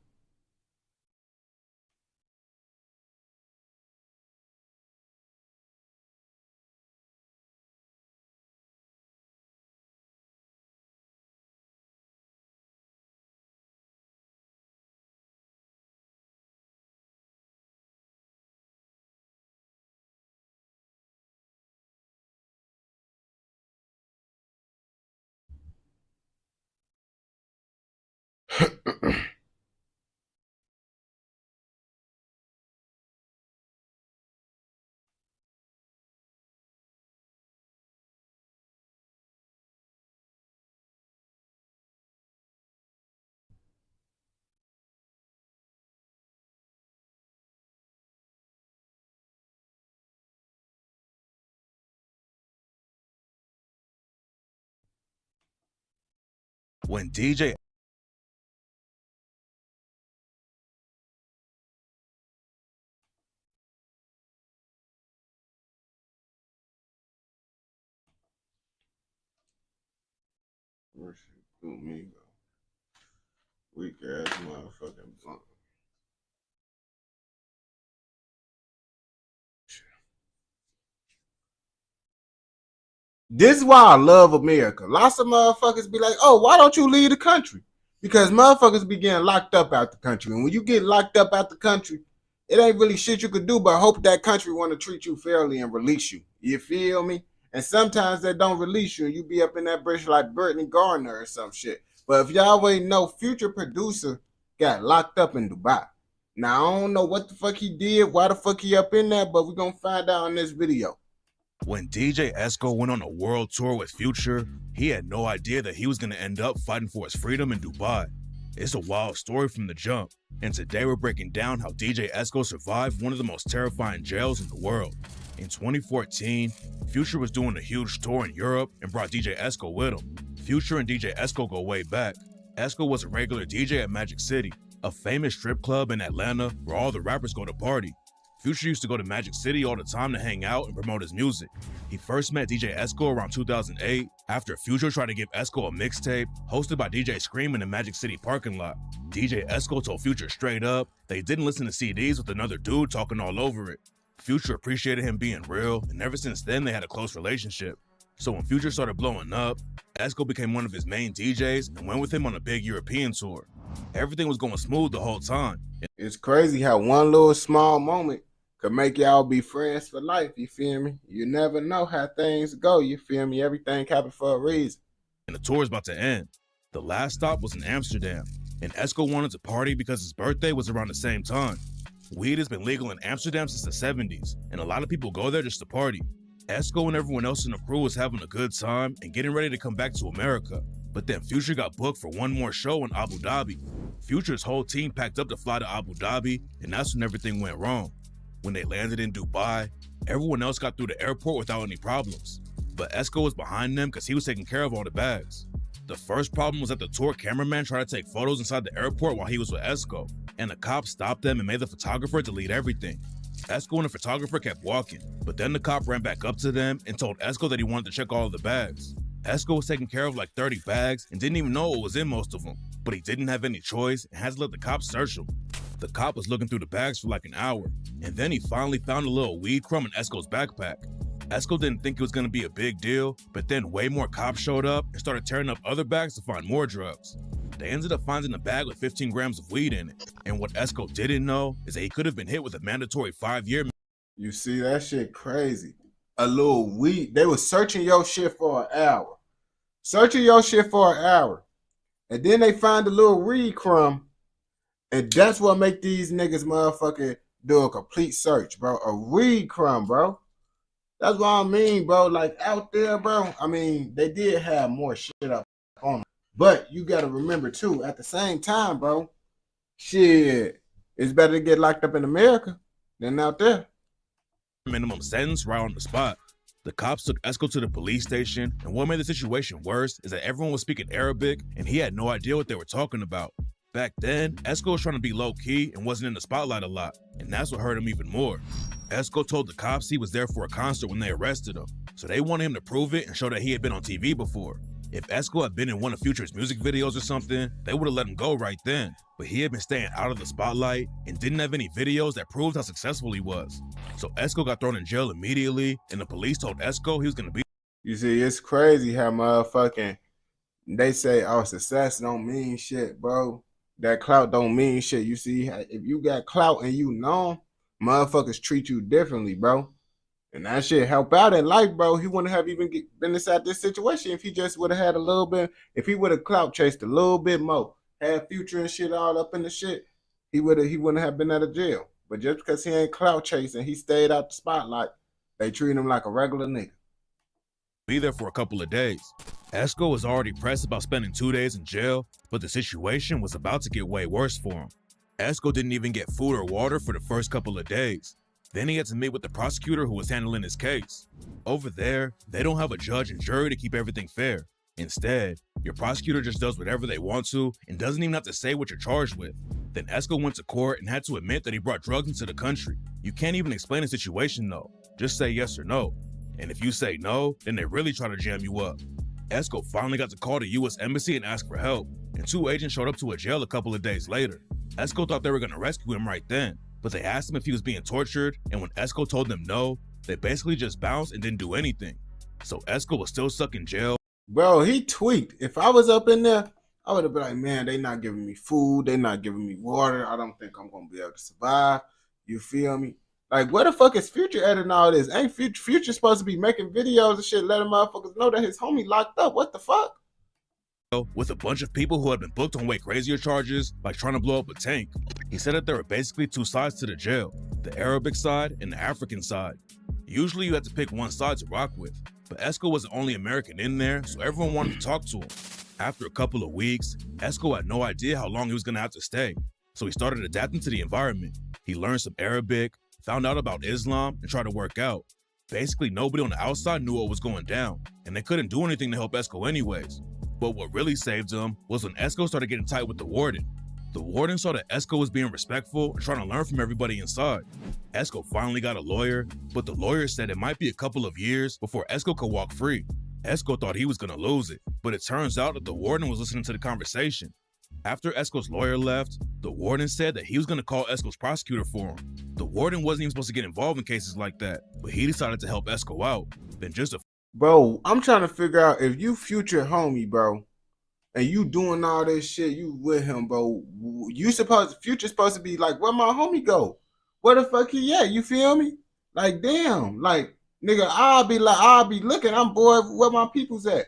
When DJ Where shit blew me, bro. Weak ass motherfucking blunt. This is why I love America. Lots of motherfuckers be like, oh, why don't you leave the country? Because motherfuckers be getting locked up out the country. And when you get locked up out the country, it ain't really shit you could do but hope that country want to treat you fairly and release you. You feel me? And sometimes they don't release you and you be up in that bridge like Brittany Garner or some shit. But if y'all already know, Future producer got locked up in Dubai. Now, I don't know what the fuck he did, why the fuck he up in there, but we're going to find out in this video. When DJ Esco went on a world tour with Future, he had no idea that he was going to end up fighting for his freedom in Dubai. It's a wild story from the jump, and today we're breaking down how DJ Esco survived one of the most terrifying jails in the world. In 2014, Future was doing a huge tour in Europe and brought DJ Esco with him. Future and DJ Esco go way back. Esco was a regular DJ at Magic City, a famous strip club in Atlanta where all the rappers go to party. Future used to go to Magic City all the time to hang out and promote his music. He first met DJ Esco around 2008 after Future tried to give Esco a mixtape hosted by DJ Scream in the Magic City parking lot. DJ Esco told Future straight up they didn't listen to CDs with another dude talking all over it. Future appreciated him being real, and ever since then they had a close relationship. So when Future started blowing up, Esco became one of his main DJs and went with him on a big European tour. Everything was going smooth the whole time. It's crazy how one little small moment could make y'all be friends for life, you feel me? You never know how things go, you feel me? Everything happened for a reason. And the tour is about to end. The last stop was in Amsterdam, and Esco wanted to party because his birthday was around the same time. Weed has been legal in Amsterdam since the 70s, and a lot of people go there just to party. Esco and everyone else in the crew was having a good time and getting ready to come back to America. But then Future got booked for one more show in Abu Dhabi. Future's whole team packed up to fly to Abu Dhabi, and that's when everything went wrong. When they landed in Dubai, everyone else got through the airport without any problems. But Esco was behind them because he was taking care of all the bags. The first problem was that the tour cameraman tried to take photos inside the airport while he was with Esco, and the cops stopped them and made the photographer delete everything. Esco and the photographer kept walking, but then the cop ran back up to them and told Esco that he wanted to check all of the bags. Esco was taking care of like 30 bags and didn't even know what was in most of them, but he didn't have any choice and had to let the cops search them. The cop was looking through the bags for like an hour, and then he finally found a little weed crumb in Esco's backpack. Esco didn't think it was going to be a big deal, but then way more cops showed up and started tearing up other bags to find more drugs. They ended up finding a bag with 15 grams of weed in it, and what Esco didn't know is that he could have been hit with a mandatory 5-year. You see, that shit crazy. A little weed. They was searching your shit for an hour. Searching your shit for an hour. And then they find a little weed crumb. And that's what make these niggas motherfucking do a complete search, bro. A weed crumb, bro. That's what I mean, bro. Like out there, bro. I mean, they did have more shit up on them. But you got to remember, too, at the same time, bro, shit, it's better to get locked up in America than out there. Minimum sentence right on the spot. The cops took Esco to the police station, and what made the situation worse is that everyone was speaking Arabic, and he had no idea what they were talking about. Back then, Esco was trying to be low-key and wasn't in the spotlight a lot, and that's what hurt him even more. Esco told the cops he was there for a concert when they arrested him, so they wanted him to prove it and show that he had been on TV before. If Esco had been in one of Future's music videos or something, they would have let him go right then. But he had been staying out of the spotlight and didn't have any videos that proved how successful he was. So Esco got thrown in jail immediately, and the police told Esco he was gonna be. You see, it's crazy how motherfucking they say, oh, success don't mean shit, bro. That clout don't mean shit. You see, if you got clout and you know, motherfuckers treat you differently, bro. And that shit help out in life, bro. He wouldn't have even been inside this situation if he just would have had a little bit. If he would have clout chased a little bit more, had Future and shit all up in the shit, he wouldn't have been out of jail. But just because he ain't clout chasing, he stayed out the spotlight. They treat him like a regular nigga. Be there for a couple of days. Esco was already pressed about spending 2 days in jail, but the situation was about to get way worse for him. Esco didn't even get food or water for the first couple of days. Then he had to meet with the prosecutor who was handling his case. Over there, they don't have a judge and jury to keep everything fair. Instead, your prosecutor just does whatever they want to and doesn't even have to say what you're charged with. Then Esco went to court and had to admit that he brought drugs into the country. You can't even explain the situation though. Just say yes or no. And if you say no, then they really try to jam you up. Esco finally got to call the US Embassy and ask for help, and 2 agents showed up to a jail a couple of days later. Esco thought they were going to rescue him right then, but they asked him if he was being tortured, and when Esco told them no, they basically just bounced and didn't do anything. So Esco was still stuck in jail. Bro, he tweaked. If I was up in there, I would have been like, man, they not giving me food. They not giving me water. I don't think I'm going to be able to survive. You feel me? Like, where the fuck is Future at in all this? Ain't Future supposed to be making videos and shit, letting motherfuckers know that his homie locked up? What the fuck? With a bunch of people who had been booked on way crazier charges, like trying to blow up a tank. He said that there were basically 2 sides to the jail, the Arabic side and the African side. Usually you had to pick one side to rock with, but Esco was the only American in there, so everyone wanted to talk to him. After a couple of weeks, Esco had no idea how long he was gonna have to stay, so he started adapting to the environment. He learned some Arabic, found out about Islam, and tried to work out. Basically, nobody on the outside knew what was going down, and they couldn't do anything to help Esco anyways. But what really saved him was when Esco started getting tight with the warden. The warden saw that Esco was being respectful and trying to learn from everybody inside. Esco finally got a lawyer, but the lawyer said it might be a couple of years before Esco could walk free. Esco thought he was gonna lose it, but it turns out that the warden was listening to the conversation. After Esco's lawyer left, the warden said that he was gonna call Esco's prosecutor for him. The warden wasn't even supposed to get involved in cases like that, but he decided to help Esco out. Then just a Bro, I'm trying to figure out if you Future homie, bro, and you doing all this shit, you with him, bro. Future's supposed to be like, where my homie go? Where the fuck he at? You feel me? Like, damn, like, nigga, I'll be looking, I'm bored where my people's at.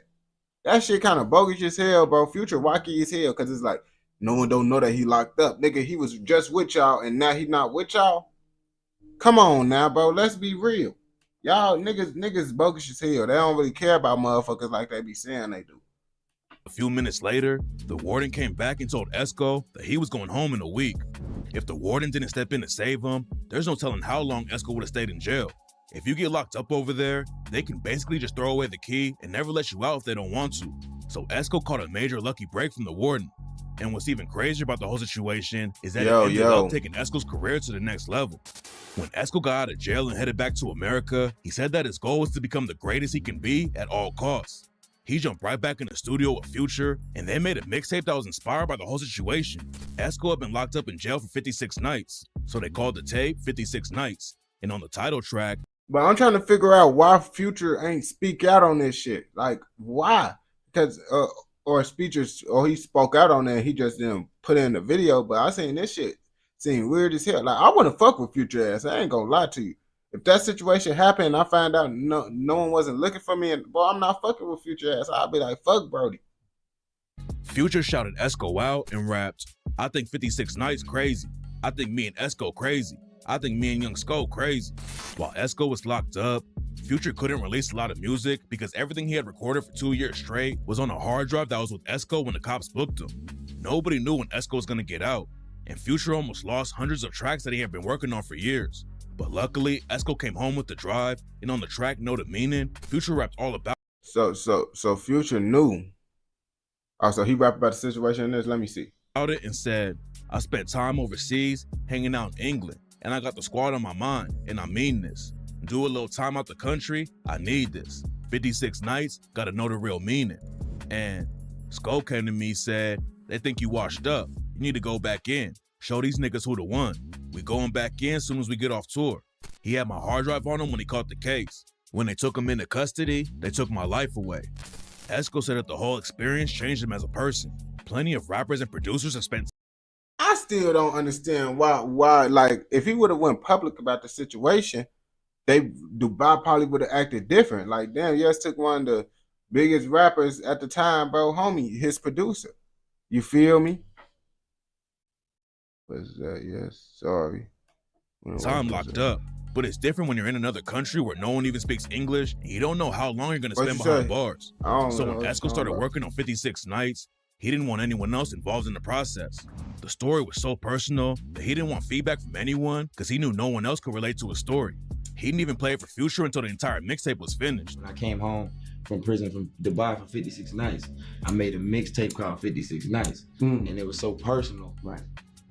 That shit kind of bogus as hell, bro. Future wacky as hell, cause it's like, no one don't know that he locked up. Nigga, he was just with y'all, and now he not with y'all. Come on now, bro. Let's be real. Y'all niggas bogus as hell. They don't really care about motherfuckers like they be saying they do. A few minutes later, the warden came back and told Esco that he was going home in a week. If the warden didn't step in to save him, there's no telling how long Esco would have stayed in jail. If you get locked up over there, they can basically just throw away the key and never let you out if they don't want to. So Esco caught a major lucky break from the warden. And what's even crazier about the whole situation is that it ended up taking Esco's career to the next level. When Esco got out of jail and headed back to America, he said that his goal was to become the greatest he can be at all costs. He jumped right back in the studio with Future, and they made a mixtape that was inspired by the whole situation. Esco had been locked up in jail for 56 nights, so they called the tape 56 Nights. And on the title track, but I'm trying to figure out why Future ain't speak out on this shit. Like, why? Because he spoke out on that. He just didn't put it in the video. But I seen this shit seem weird as hell. Like, I wouldn't fuck with Future ass. I ain't gonna lie to you. If that situation happened and I find out no one wasn't looking for me, and boy, I'm not fucking with Future ass, I'll be like, fuck Brody. Future shouted Esco out and rapped, I think 56 Nights crazy. I think me and Esco crazy. I think me and Young Skull crazy. While Esco was locked up, Future couldn't release a lot of music because everything he had recorded for 2 years straight was on a hard drive that was with Esco when the cops booked him. Nobody knew when Esco was gonna get out, and Future almost lost hundreds of tracks that he had been working on for years. But luckily, Esco came home with the drive, and on the track Know the Meaning, Future rapped all about So Future knew. Oh, so he rapped about the situation in this? Let me see. it and said, I spent time overseas, hanging out in England, and I got the squad on my mind, and I mean this. Do a little time out the country, I need this. 56 Nights, gotta know the real meaning. And Skull came to me, said, they think you washed up. You need to go back in. Show these niggas who the one. We going back in soon as we get off tour. He had my hard drive on him when he caught the case. When they took him into custody, they took my life away. Esco said that the whole experience changed him as a person. Plenty of rappers and producers have spent. I still don't understand why like, if he would have went public about the situation, Dubai probably would have acted different. Like, damn, yes, took one of the biggest rappers at the time, bro, homie, his producer. You feel me? What's that? Yes, sorry. Time locked up. But it's different when you're in another country where no one even speaks English and you don't know how long you're gonna spend behind bars. So when Esco started working on 56 Nights, he didn't want anyone else involved in the process. The story was so personal that he didn't want feedback from anyone because he knew no one else could relate to his story. He didn't even play it for Future until the entire mixtape was finished. When I came home from prison from Dubai for 56 Nights, I made a mixtape called 56 Nights. And it was so personal. Right.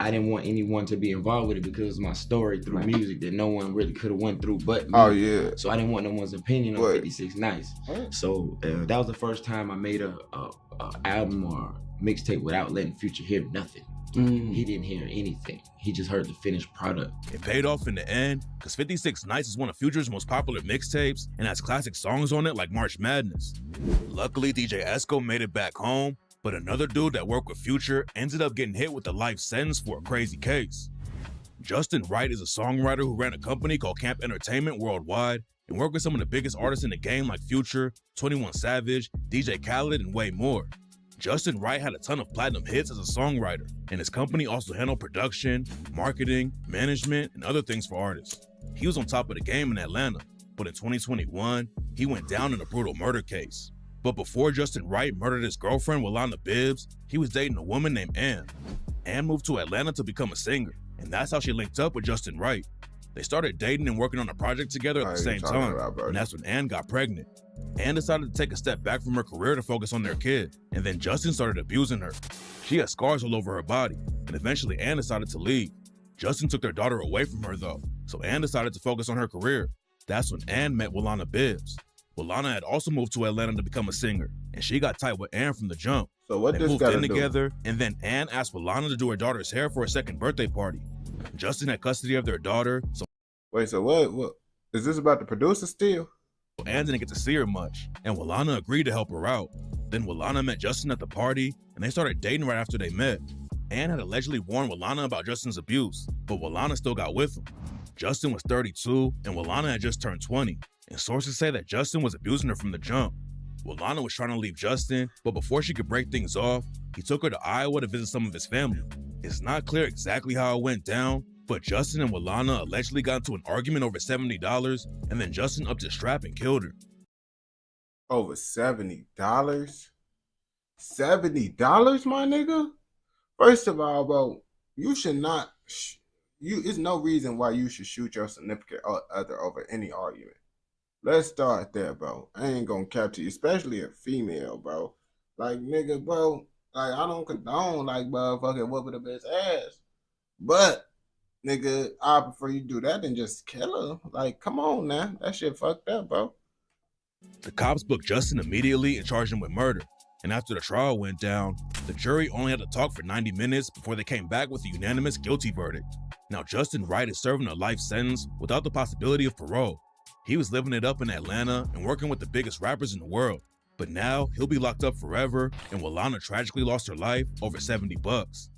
I didn't want anyone to be involved with it because it was my story through music that no one really could have went through but me. Oh, yeah. So I didn't want no one's opinion on 56 Nights. So that was the first time I made a album or mixtape without letting Future hear nothing. He didn't hear anything. He just heard the finished product. It paid off in the end because 56 Nights is one of Future's most popular mixtapes and has classic songs on it like March Madness. Luckily, DJ Esco made it back home, but another dude that worked with Future ended up getting hit with a life sentence for a crazy case. Justin Wright is a songwriter who ran a company called Camp Entertainment worldwide and worked with some of the biggest artists in the game like Future, 21 Savage, DJ Khaled, and way more. Justin Wright had a ton of platinum hits as a songwriter, and his company also handled production, marketing, management, and other things for artists. He was on top of the game in Atlanta, but in 2021, he went down in a brutal murder case. But before Justin Wright murdered his girlfriend, Walana Bibbs, he was dating a woman named Ann. Ann moved to Atlanta to become a singer, and that's how she linked up with Justin Wright. They started dating and working on a project together at the same time, and that's when Ann got pregnant. Ann decided to take a step back from her career to focus on their kid, and then Justin started abusing her. She had scars all over her body, and eventually Ann decided to leave. Justin took their daughter away from her though, so Ann decided to focus on her career. That's when Ann met Walana Bibbs. Walana had also moved to Atlanta to become a singer, and she got tight with Ann from the jump. So what they this moved gotta in do? together, and then Ann asked Walana to do her daughter's hair for a second birthday party. Justin had custody of their daughter, so Wait, so what is this about the producer still? Ann didn't get to see her much, and Walana agreed to help her out. Then Walana met Justin at the party, and they started dating right after they met. Ann had allegedly warned Walana about Justin's abuse, but Walana still got with him. Justin was 32, and Walana had just turned 20, and sources say that Justin was abusing her from the jump. Walana was trying to leave Justin, but before she could break things off, he took her to Iowa to visit some of his family. It's not clear exactly how it went down, but Justin and Walana allegedly got into an argument over $70, and then Justin upped his strap and killed her. Over $70? $70, my nigga? First of all, bro, you should not. There's no reason why you should shoot your significant other over any argument. Let's start there, bro. I ain't gonna cap to you, especially a female, bro. Like, nigga, bro. Like, I don't condone, like, motherfucking whooping a bitch ass. But, nigga, I prefer you do that than just kill her. Like, come on now. That shit fucked up, bro. The cops booked Justin immediately and charged him with murder. And after the trial went down, the jury only had to talk for 90 minutes before they came back with a unanimous guilty verdict. Now, Justin Wright is serving a life sentence without the possibility of parole. He was living it up in Atlanta and working with the biggest rappers in the world. But now he'll be locked up forever, and Walana tragically lost her life over $70.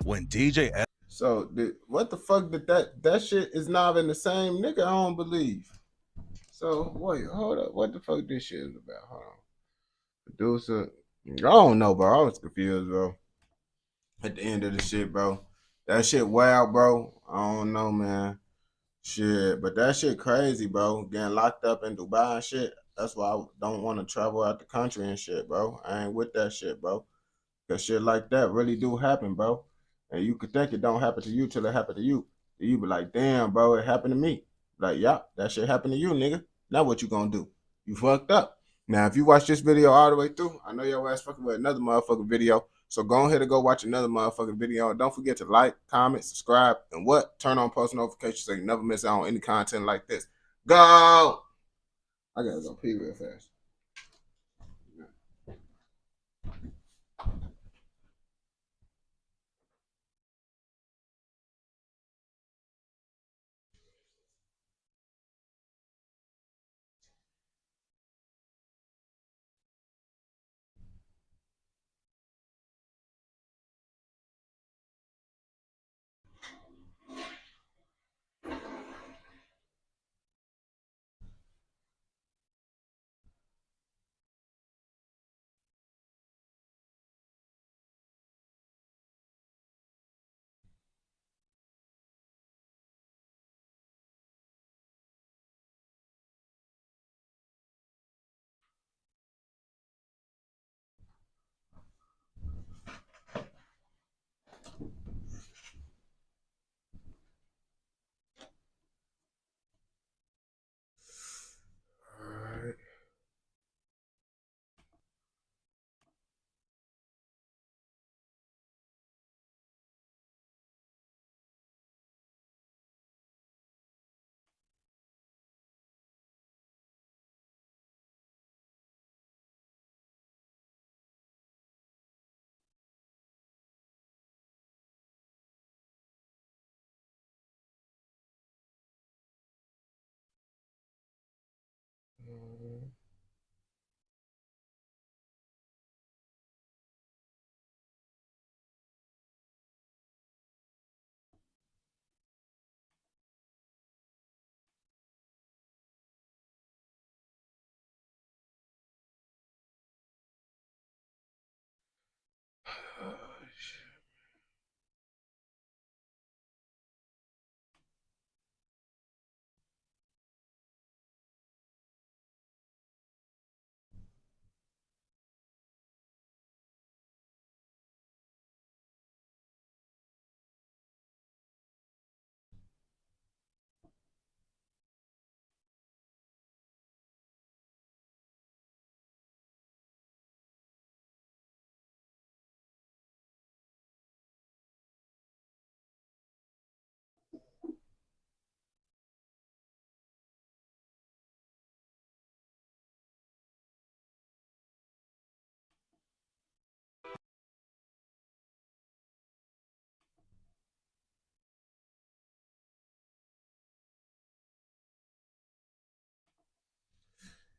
When DJ So, what the fuck did that shit is not even the same nigga, I don't believe. So, wait, hold up. What the fuck this shit is about? Hold on. Producer. I don't know, bro. I was confused, bro. At the end of the shit, bro. That shit wild, bro. I don't know, man. Shit. But that shit crazy, bro. Getting locked up in Dubai and shit. That's why I don't want to travel out the country and shit, bro. I ain't with that shit, bro. Because shit like that really do happen, bro. And you could think it don't happen to you till it happen to you. You be like, damn, bro, it happened to me. Like, yeah, that shit happened to you, nigga. Now what you gonna do? You fucked up. Now, if you watch this video all the way through, I know your ass fucking with another motherfucking video. So go ahead and go watch another motherfucking video. And don't forget to like, comment, subscribe, and what? Turn on post notifications so you never miss out on any content like this. Go! I gotta go pee real fast.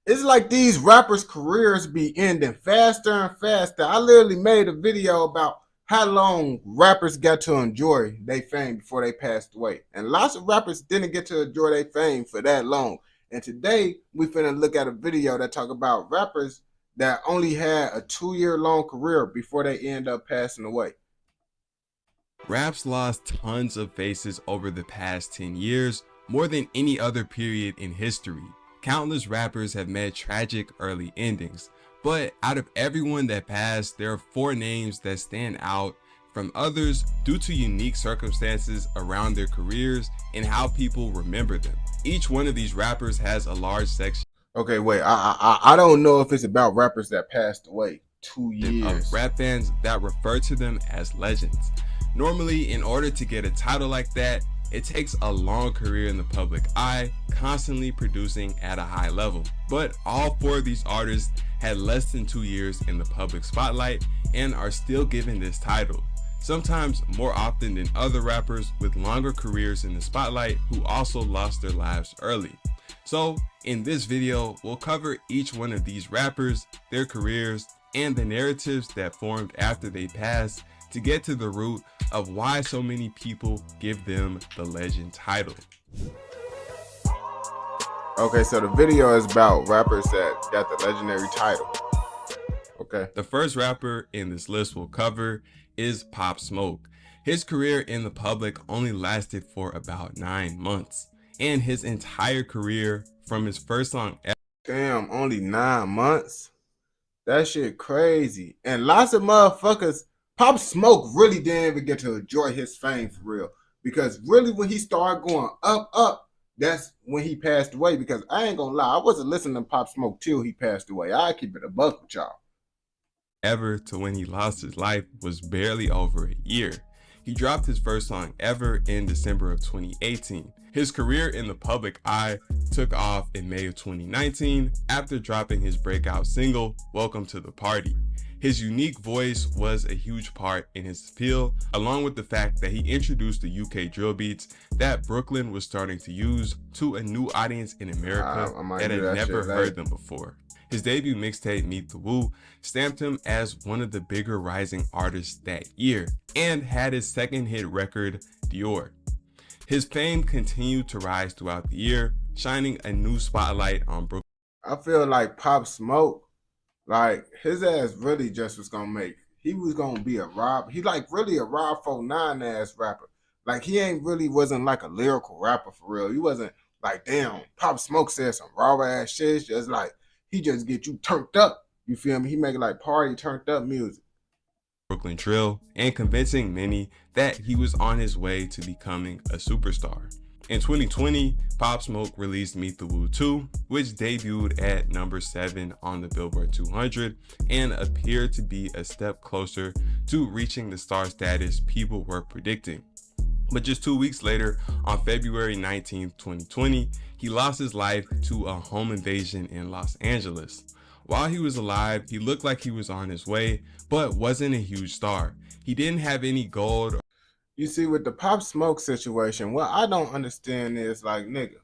It's like these rappers' careers be ending faster and faster. I literally made a video about how long rappers got to enjoy their fame before they passed away. And lots of rappers didn't get to enjoy their fame for that long. And today, we finna look at a video that talk about rappers that only had a 2-year long career before they end up passing away. Rap's lost tons of faces over the past 10 years, more than any other period in history. Countless rappers have met tragic early endings, but out of everyone that passed, there are 4 names that stand out from others due to unique circumstances around their careers and how people remember them. Each one of these rappers has a large section. Okay, wait, I don't know if it's about rappers that passed away 2 years. Of rap fans that refer to them as legends. Normally, in order to get a title like that, it takes a long career in the public eye, constantly producing at a high level. But all 4 of these artists had less than 2 years in the public spotlight and are still given this title. Sometimes more often than other rappers with longer careers in the spotlight who also lost their lives early. So in this video, we'll cover each one of these rappers, their careers, and the narratives that formed after they passed to get to the root of why so many people give them the legend title. Okay, so the video is about rappers that got the legendary title. Okay. The first rapper in this list we'll cover is Pop Smoke. His career in the public only lasted for about 9 months, and his entire career from his first song ever. Damn, only 9 months? That shit crazy. And lots of motherfuckers, Pop Smoke really didn't even get to enjoy his fame for real. Because really when he started going up, that's when he passed away. Because I ain't gonna lie, I wasn't listening to Pop Smoke till he passed away. I keep it a buck with y'all. Ever to when he lost his life was barely over a year. He dropped his first song ever in December of 2018. His career in the public eye took off in May of 2019 after dropping his breakout single, Welcome to the Party. His unique voice was a huge part in his appeal, along with the fact that he introduced the UK drill beats that Brooklyn was starting to use to a new audience in America that had never heard them before. His debut mixtape, Meet the Woo, stamped him as one of the bigger rising artists that year, and had his second hit record, Dior. His fame continued to rise throughout the year, shining a new spotlight on Brooklyn. I feel like Pop Smoke, like his ass really just was gonna make, he was gonna be a Rob, he like really a Rob 49 ass rapper. Like he ain't really wasn't like a lyrical rapper for real. He wasn't like, damn, Pop Smoke said some raw ass shit. It's just like, he just get you turned up. You feel me? He make like party turned up music. Brooklyn drill and convincing many that he was on his way to becoming a superstar. In 2020, Pop Smoke released Meet the Woo 2, which debuted at number 7 on the Billboard 200 and appeared to be a step closer to reaching the star status people were predicting. But just 2 weeks later, on February 19, 2020, he lost his life to a home invasion in Los Angeles. While he was alive, he looked like he was on his way, but wasn't a huge star. He didn't have any gold. You see, with the Pop Smoke situation, what I don't understand is like, nigga,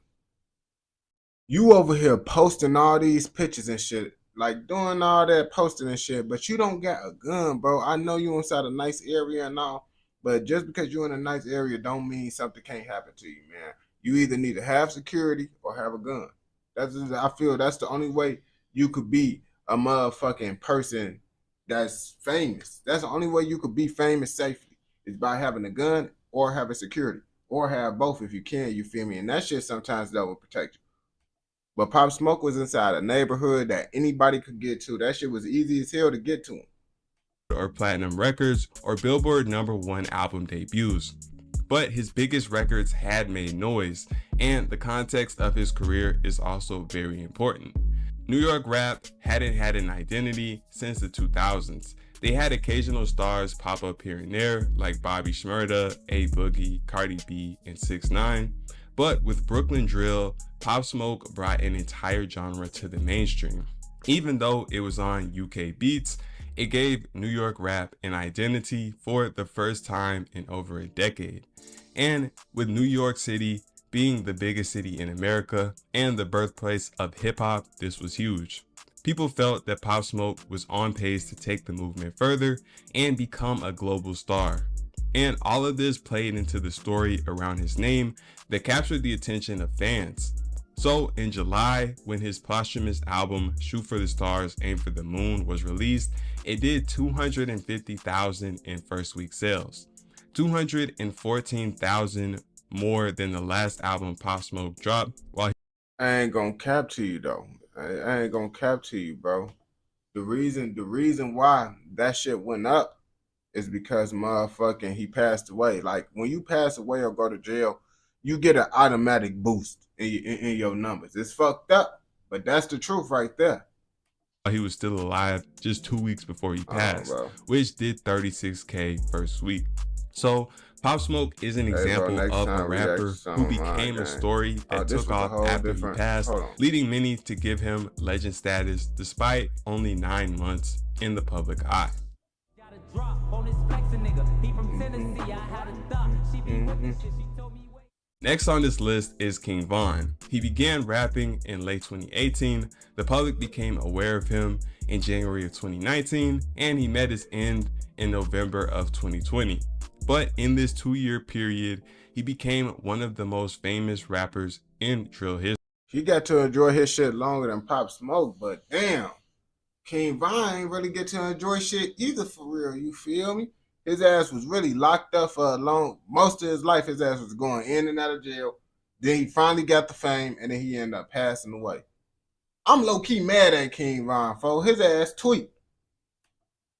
you over here posting all these pictures and shit, like doing all that posting and shit, but you don't got a gun, bro. I know you inside a nice area and all, but just because you're in a nice area don't mean something can't happen to you, man. You either need to have security or have a gun. I feel that's the only way you could be a motherfucking person that's famous. That's the only way you could be famous safely, is by having a gun or having security, or have both if you can, you feel me? And that shit sometimes that will protect you. But Pop Smoke was inside a neighborhood that anybody could get to. That shit was easy as hell to get to him. Or platinum records or Billboard #1 album debuts. But his biggest records had made noise, and the context of his career is also very important. New York rap hadn't had an identity since the 2000s. They had occasional stars pop up here and there, like Bobby Shmurda, A Boogie, Cardi B, and 6ix9ine. But with Brooklyn drill, Pop Smoke brought an entire genre to the mainstream. Even though it was on UK beats, it gave New York rap an identity for the first time in over a decade. And with New York City Being the biggest city in America and the birthplace of hip hop, this was huge. People felt that Pop Smoke was on pace to take the movement further and become a global star. And all of this played into the story around his name that captured the attention of fans. So in July, when his posthumous album Shoot for the Stars, Aim for the Moon was released, it did 250,000 in first week sales, 214,000 more than the last album Pop Smoke dropped. While I ain't gonna cap to you though. I ain't gonna cap to you, bro. The reason why that shit went up is because motherfucking he passed away. Like when you pass away or go to jail, you get an automatic boost in your numbers. It's fucked up, but that's the truth right there. he was still alive just 2 weeks before he passed, which did 36K first week. So Pop Smoke is an example of a rapper who became a story that took off after he passed, leading many to give him legend status despite only 9 months in the public eye. Next on this list is King Von. He began rapping in late 2018. The public became aware of him in January of 2019, and he met his end in November of 2020. But in this 2-year period, he became one of the most famous rappers in drill history. He got to enjoy his shit longer than Pop Smoke, but damn, King Von ain't really get to enjoy shit either for real, you feel me? His ass was really locked up for most of his life. His ass was going in and out of jail. Then he finally got the fame, and then he ended up passing away. I'm low-key mad at King Von, folks. His ass tweet.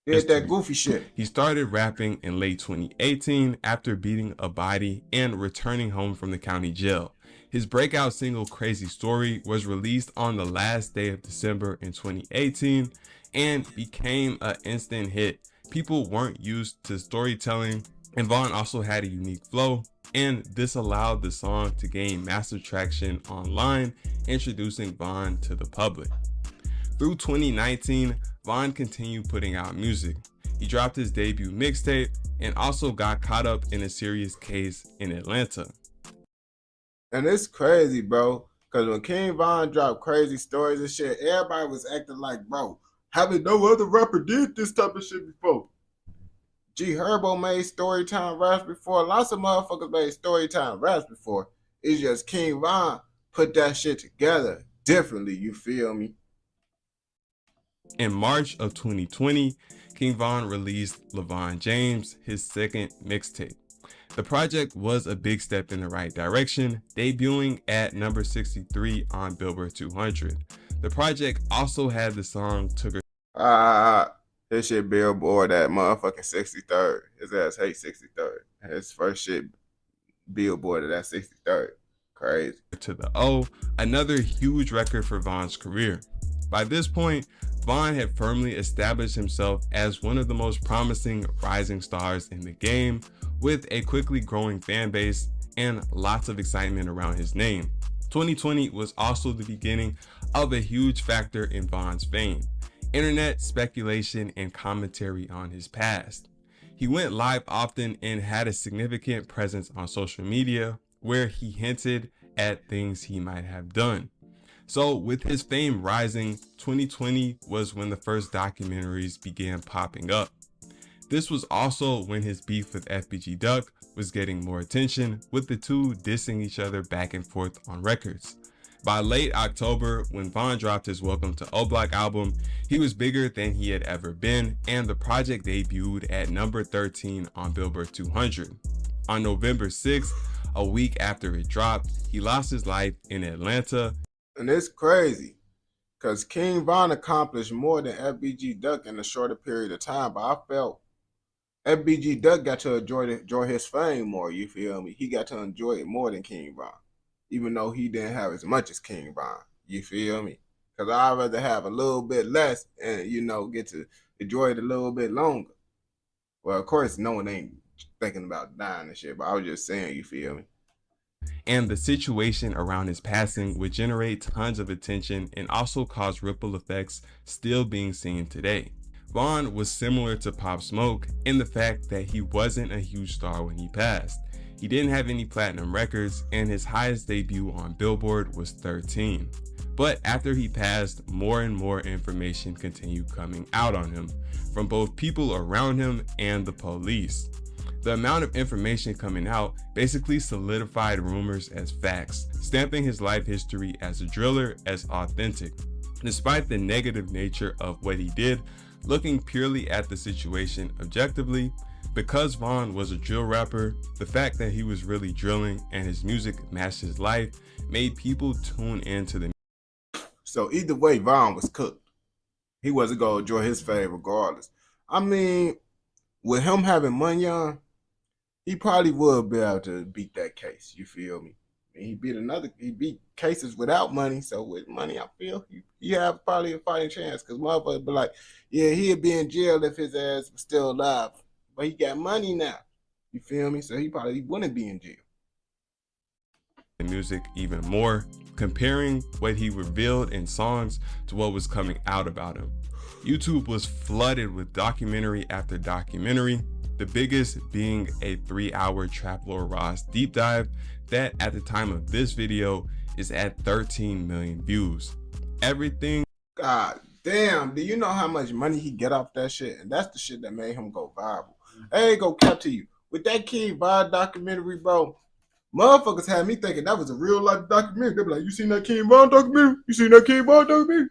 Did that goofy shit. He started rapping in late 2018 after beating a body and returning home from the county jail. His breakout single Crazy Story was released on the last day of December in 2018 and became an instant hit. People weren't used to storytelling, and Von also had a unique flow, and this allowed the song to gain massive traction online, introducing Von to the public. Through 2019, Von continued putting out music. He dropped his debut mixtape and also got caught up in a serious case in Atlanta. And it's crazy, bro, because when King Von dropped Crazy Stories and shit, everybody was acting like, bro, haven't no other rapper did this type of shit before. G Herbo made Storytime raps before. Lots of motherfuckers made Storytime raps before. It's just King Von put that shit together differently, you feel me? In March of 2020, King Von released LeVon James, his second mixtape. The project was a big step in the right direction, debuting at number 63 on Billboard 200. The project also had the song Took Her. His shit Billboard at motherfucking 63rd. His ass hates 63rd. His first shit Billboard at that 63rd. Crazy. To the O, another huge record for Von's career. By this point, Von had firmly established himself as one of the most promising rising stars in the game, with a quickly growing fan base and lots of excitement around his name. 2020 was also the beginning of a huge factor in Von's fame: internet speculation and commentary on his past. He went live often and had a significant presence on social media where he hinted at things he might have done. So with his fame rising, 2020 was when the first documentaries began popping up. This was also when his beef with FBG Duck was getting more attention, with the two dissing each other back and forth on records. By late October, when Von dropped his Welcome to O Block album, he was bigger than he had ever been, and the project debuted at number 13 on Billboard 200. On November 6th, a week after it dropped, he lost his life in Atlanta. And it's crazy, because King Von accomplished more than FBG Duck in a shorter period of time, but I felt FBG Duck got to enjoy his fame more, you feel me? He got to enjoy it more than King Von, even though he didn't have as much as King Von, you feel me? Because I'd rather have a little bit less and, you know, get to enjoy it a little bit longer. Well, of course, no one ain't thinking about dying and shit, but I was just saying, you feel me? And the situation around his passing would generate tons of attention and also cause ripple effects still being seen today. Von was similar to Pop Smoke in the fact that he wasn't a huge star when he passed. He didn't have any platinum records, and his highest debut on Billboard was 13. But after he passed, more and more information continued coming out on him from both people around him and the police. The amount of information coming out basically solidified rumors as facts, stamping his life history as a driller as authentic. Despite the negative nature of what he did, looking purely at the situation objectively, because Von was a drill rapper, the fact that he was really drilling and his music matched his life made people tune into the. So either way, Von was cooked. He wasn't going to enjoy his fame regardless. I mean, with him having money on, he probably would be able to beat that case. You feel me? He beat cases without money. So with money, I feel he have probably a fighting chance. Because motherfuckers be like, yeah, he'd be in jail if his ass was still alive. But he got money now. You feel me? So he probably wouldn't be in jail. The music even more, comparing what he revealed in songs to what was coming out about him. YouTube was flooded with documentary after documentary, the biggest being a 3-hour Trap Lord Ross deep dive that at the time of this video is at 13 million views. Everything. God damn, do you know how much money he get off that shit? And that's the shit that made him go viral. I ain't gonna cap to you. With that King Von documentary, bro, motherfuckers had me thinking that was a real life documentary. They be like, you seen that King Von documentary? You seen that King Von documentary?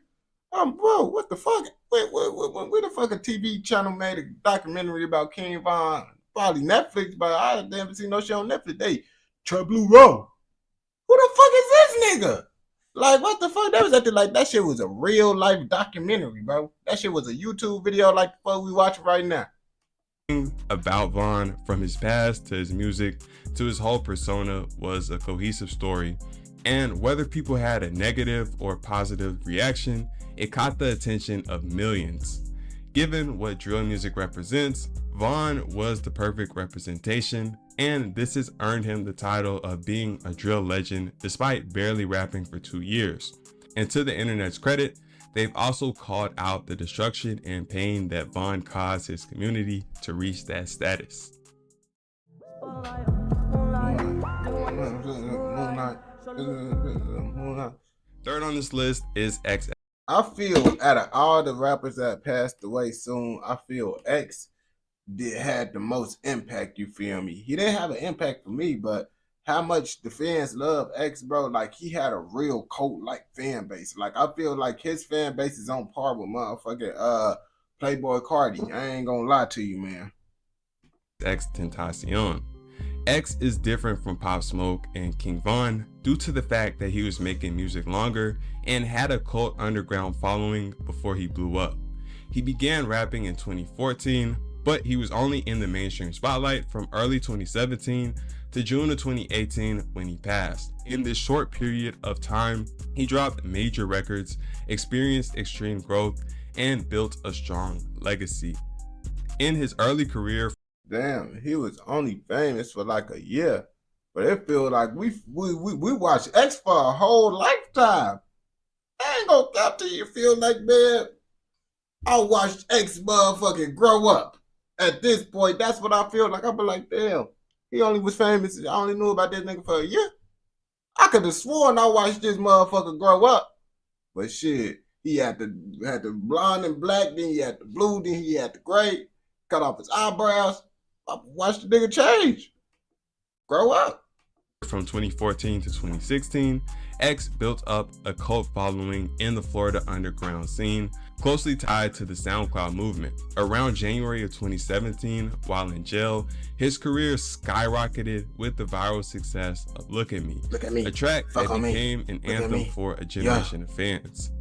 Bro, what the fuck? Wait, where the fuck a TV channel made a documentary about King Von? Probably Netflix, but I never seen no shit on Netflix. They Trap Blue Raw. Who the fuck is this nigga? Like, what the fuck? That was acting like that shit was a real life documentary, bro. That shit was a YouTube video like the fuck we watching right now. About Von, from his past to his music to his whole persona, was a cohesive story, and whether people had a negative or positive reaction, it caught the attention of millions. Given what drill music represents, Von was the perfect representation, and this has earned him the title of being a drill legend despite barely rapping for 2 years. And to the internet's credit, they've also called out the destruction and pain that Von caused his community to reach that status. Third on this list is X. I feel out of all the rappers that passed away soon, I feel X had the most impact, you feel me? He didn't have an impact for me, but how much the fans love X, bro, like he had a real cult-like fan base. Like I feel like his fan base is on par with motherfucking Playboy Cardi. I ain't gonna lie to you, man. XXXTentacion. X is different from Pop Smoke and King Von due to the fact that he was making music longer and had a cult underground following before he blew up. He began rapping in 2014, but he was only in the mainstream spotlight from early 2017 to June of 2018 when he passed. In this short period of time, he dropped major records, experienced extreme growth, and built a strong legacy. In his early career, damn, he was only famous for like a year, but it feels like we watched X for a whole lifetime. I ain't gonna cap to you. Feel like, man, I watched X motherfucking grow up. At this point, that's what I feel like. I be like, damn, he only was famous. I only knew about this nigga for a year. I could have sworn I watched this motherfucker grow up, but shit, he had the blonde and black, then he had the blue, then he had the gray. Cut off his eyebrows. I watched the nigga change, grow up. From 2014 to 2016, X built up a cult following in the Florida underground scene, closely tied to the SoundCloud movement. Around January of 2017, while in jail, his career skyrocketed with the viral success of Look At Me, a track that became an anthem for a generation of fans.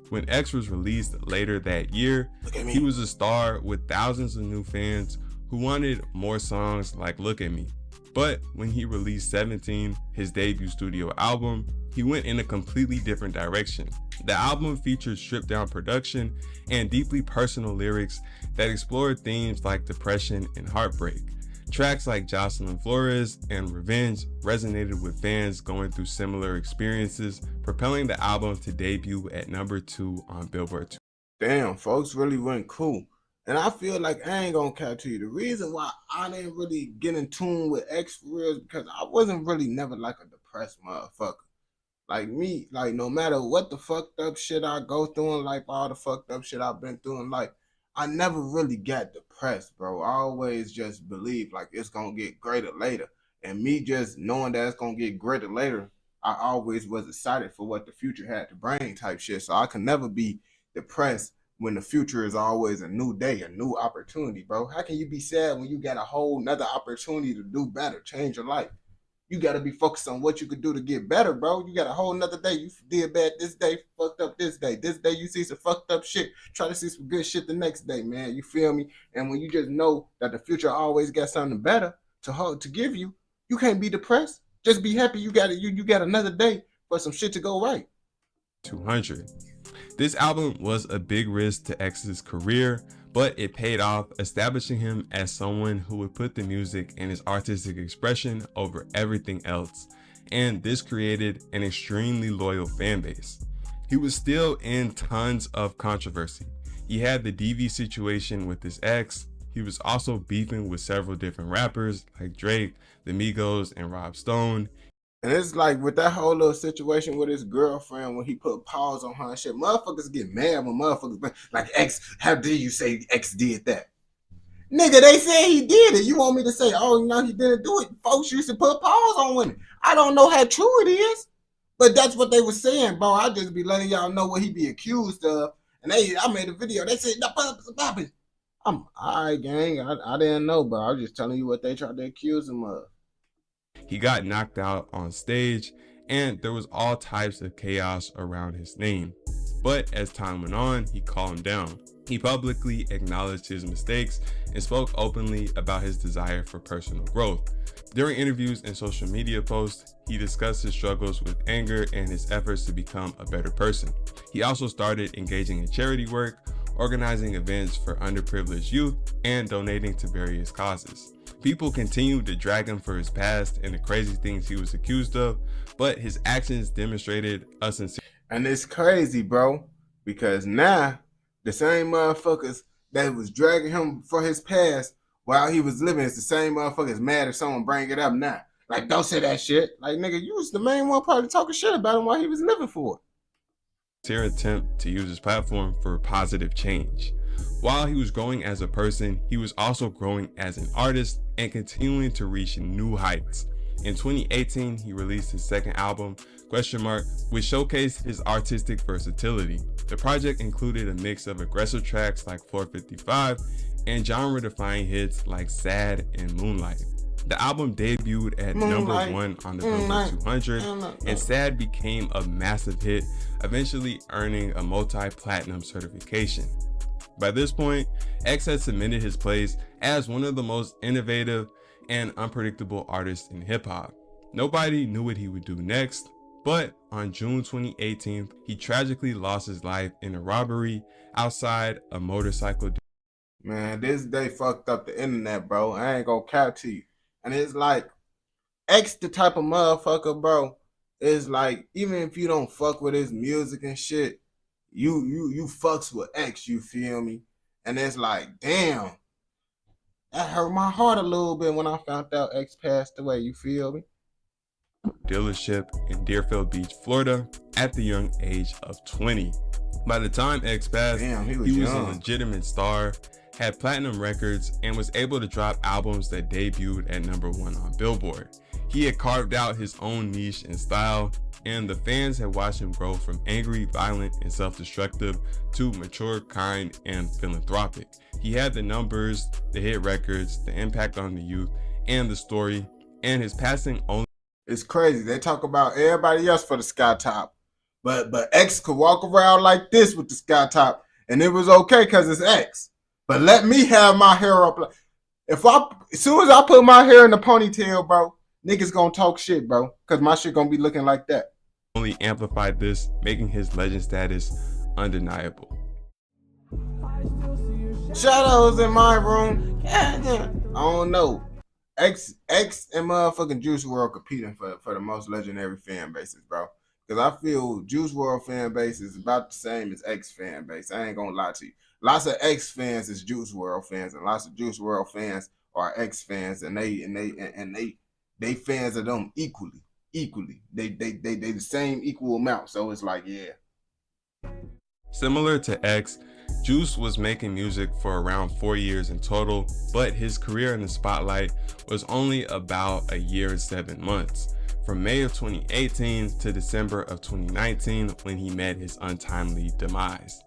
When X was released later that year, he was a star with thousands of new fans who wanted more songs like Look At Me. But when he released 17, his debut studio album, he went in a completely different direction. The album featured stripped down production and deeply personal lyrics that explored themes like depression and heartbreak. Tracks like Jocelyn Flores and Revenge resonated with fans going through similar experiences, propelling the album to debut at #2 on Billboard. Damn, folks really went cool. And I feel like I ain't gonna cap to you. The reason why I didn't really get in tune with X for real is because I wasn't really never like a depressed motherfucker. Like me, like no matter what the fucked up shit I go through in life, all the fucked up shit I've been through in life, I never really got depressed, bro. I always just believe like it's gonna get greater later. And me just knowing that it's gonna get greater later, I always was excited for what the future had to bring type shit. So I can never be depressed when the future is always a new day, a new opportunity, bro. How can you be sad when you got a whole nother opportunity to do better, change your life? You got to be focused on what you could do to get better, bro. You got a whole nother day. You did bad this day, fucked up this day. This day you see some fucked up shit. Try to see some good shit the next day, man. You feel me? And when you just know that the future always got something better to give you, you can't be depressed. Just be happy you got it. You got another day for some shit to go right. 200. This album was a big risk to X's career, but it paid off, establishing him as someone who would put the music and his artistic expression over everything else, and this created an extremely loyal fan base. He was still in tons of controversy. He had the DV situation with his ex. He was also beefing with several different rappers like Drake, the Migos, and Rob Stone. And it's like with that whole little situation with his girlfriend when he put pause on her and shit, motherfuckers get mad when motherfuckers like X, how dare you say X did that? Nigga, they said he did it. You want me to say, oh, no, he didn't do it? Folks used to put pause on women. I don't know how true it is, but that's what they were saying, bro. I just be letting y'all know what he be accused of. And I made a video. They said, I'm all right, gang. I didn't know, bro. I was just telling you what they tried to accuse him of. He got knocked out on stage, and there was all types of chaos around his name. But as time went on, he calmed down. He publicly acknowledged his mistakes and spoke openly about his desire for personal growth. During interviews and social media posts, he discussed his struggles with anger and his efforts to become a better person. He also started engaging in charity work, organizing events for underprivileged youth, and donating to various causes. People continued to drag him for his past and the crazy things he was accused of, but his actions demonstrated a sincere. And it's crazy, bro, because now the same motherfuckers that was dragging him for his past while he was living is the same motherfuckers mad if someone bring it up now. Like, don't say that shit. Like, nigga, you was the main one probably talking shit about him while he was living for it. Sincere attempt to use his platform for positive change. While he was growing as a person, he was also growing as an artist and continuing to reach new heights. In 2018, he released his second album, which showcased his artistic versatility. The project included a mix of aggressive tracks like Floor 55 and genre-defying hits like Sad and Moonlight. The album debuted at Moonlight. #1 on the Billboard 200, and Sad became a massive hit, eventually earning a multi-platinum certification. By this point, X had cemented his place as one of the most innovative and unpredictable artists in hip-hop. Nobody knew what he would do next, but on June 2018, he tragically lost his life in a robbery outside a motorcycle. Man, this day fucked up the internet, bro. I ain't gonna cap to you. And it's like, X the type of motherfucker, bro, is like, even if you don't fuck with his music and shit, you fucks with X, you feel me? And it's like, damn, that hurt my heart a little bit when I found out X passed away, you feel me? Dealership in Deerfield Beach, Florida, at the young age of 20. By the time X passed, damn, he was a legitimate star, had platinum records, and was able to drop albums that debuted at #1 on Billboard. He had carved out his own niche and style, and the fans had watched him grow from angry, violent, and self-destructive to mature, kind, and philanthropic. He had the numbers, the hit records, the impact on the youth, and the story, and his passing only. It's crazy. They talk about everybody else for the sky top, but X could walk around like this with the sky top, and it was okay because it's X. But let me have my hair up. As soon as I put my hair in the ponytail, bro, niggas gonna talk shit, bro, because my shit gonna be looking like that. Only amplified this, making his legend status undeniable. Shadows in my room. I don't know. X and motherfucking Juice WRLD competing for the most legendary fan bases, bro. Because I feel Juice WRLD fan base is about the same as X fan base. I ain't gonna lie to you. Lots of X fans is Juice WRLD fans, and lots of Juice WRLD fans are X fans, and they fans of them equally. They the same equal amount. So it's like, yeah. Similar to X, Juice was making music for around 4 years in total, but his career in the spotlight was only about a year and 7 months, from May of 2018 to December of 2019 when he met his untimely demise.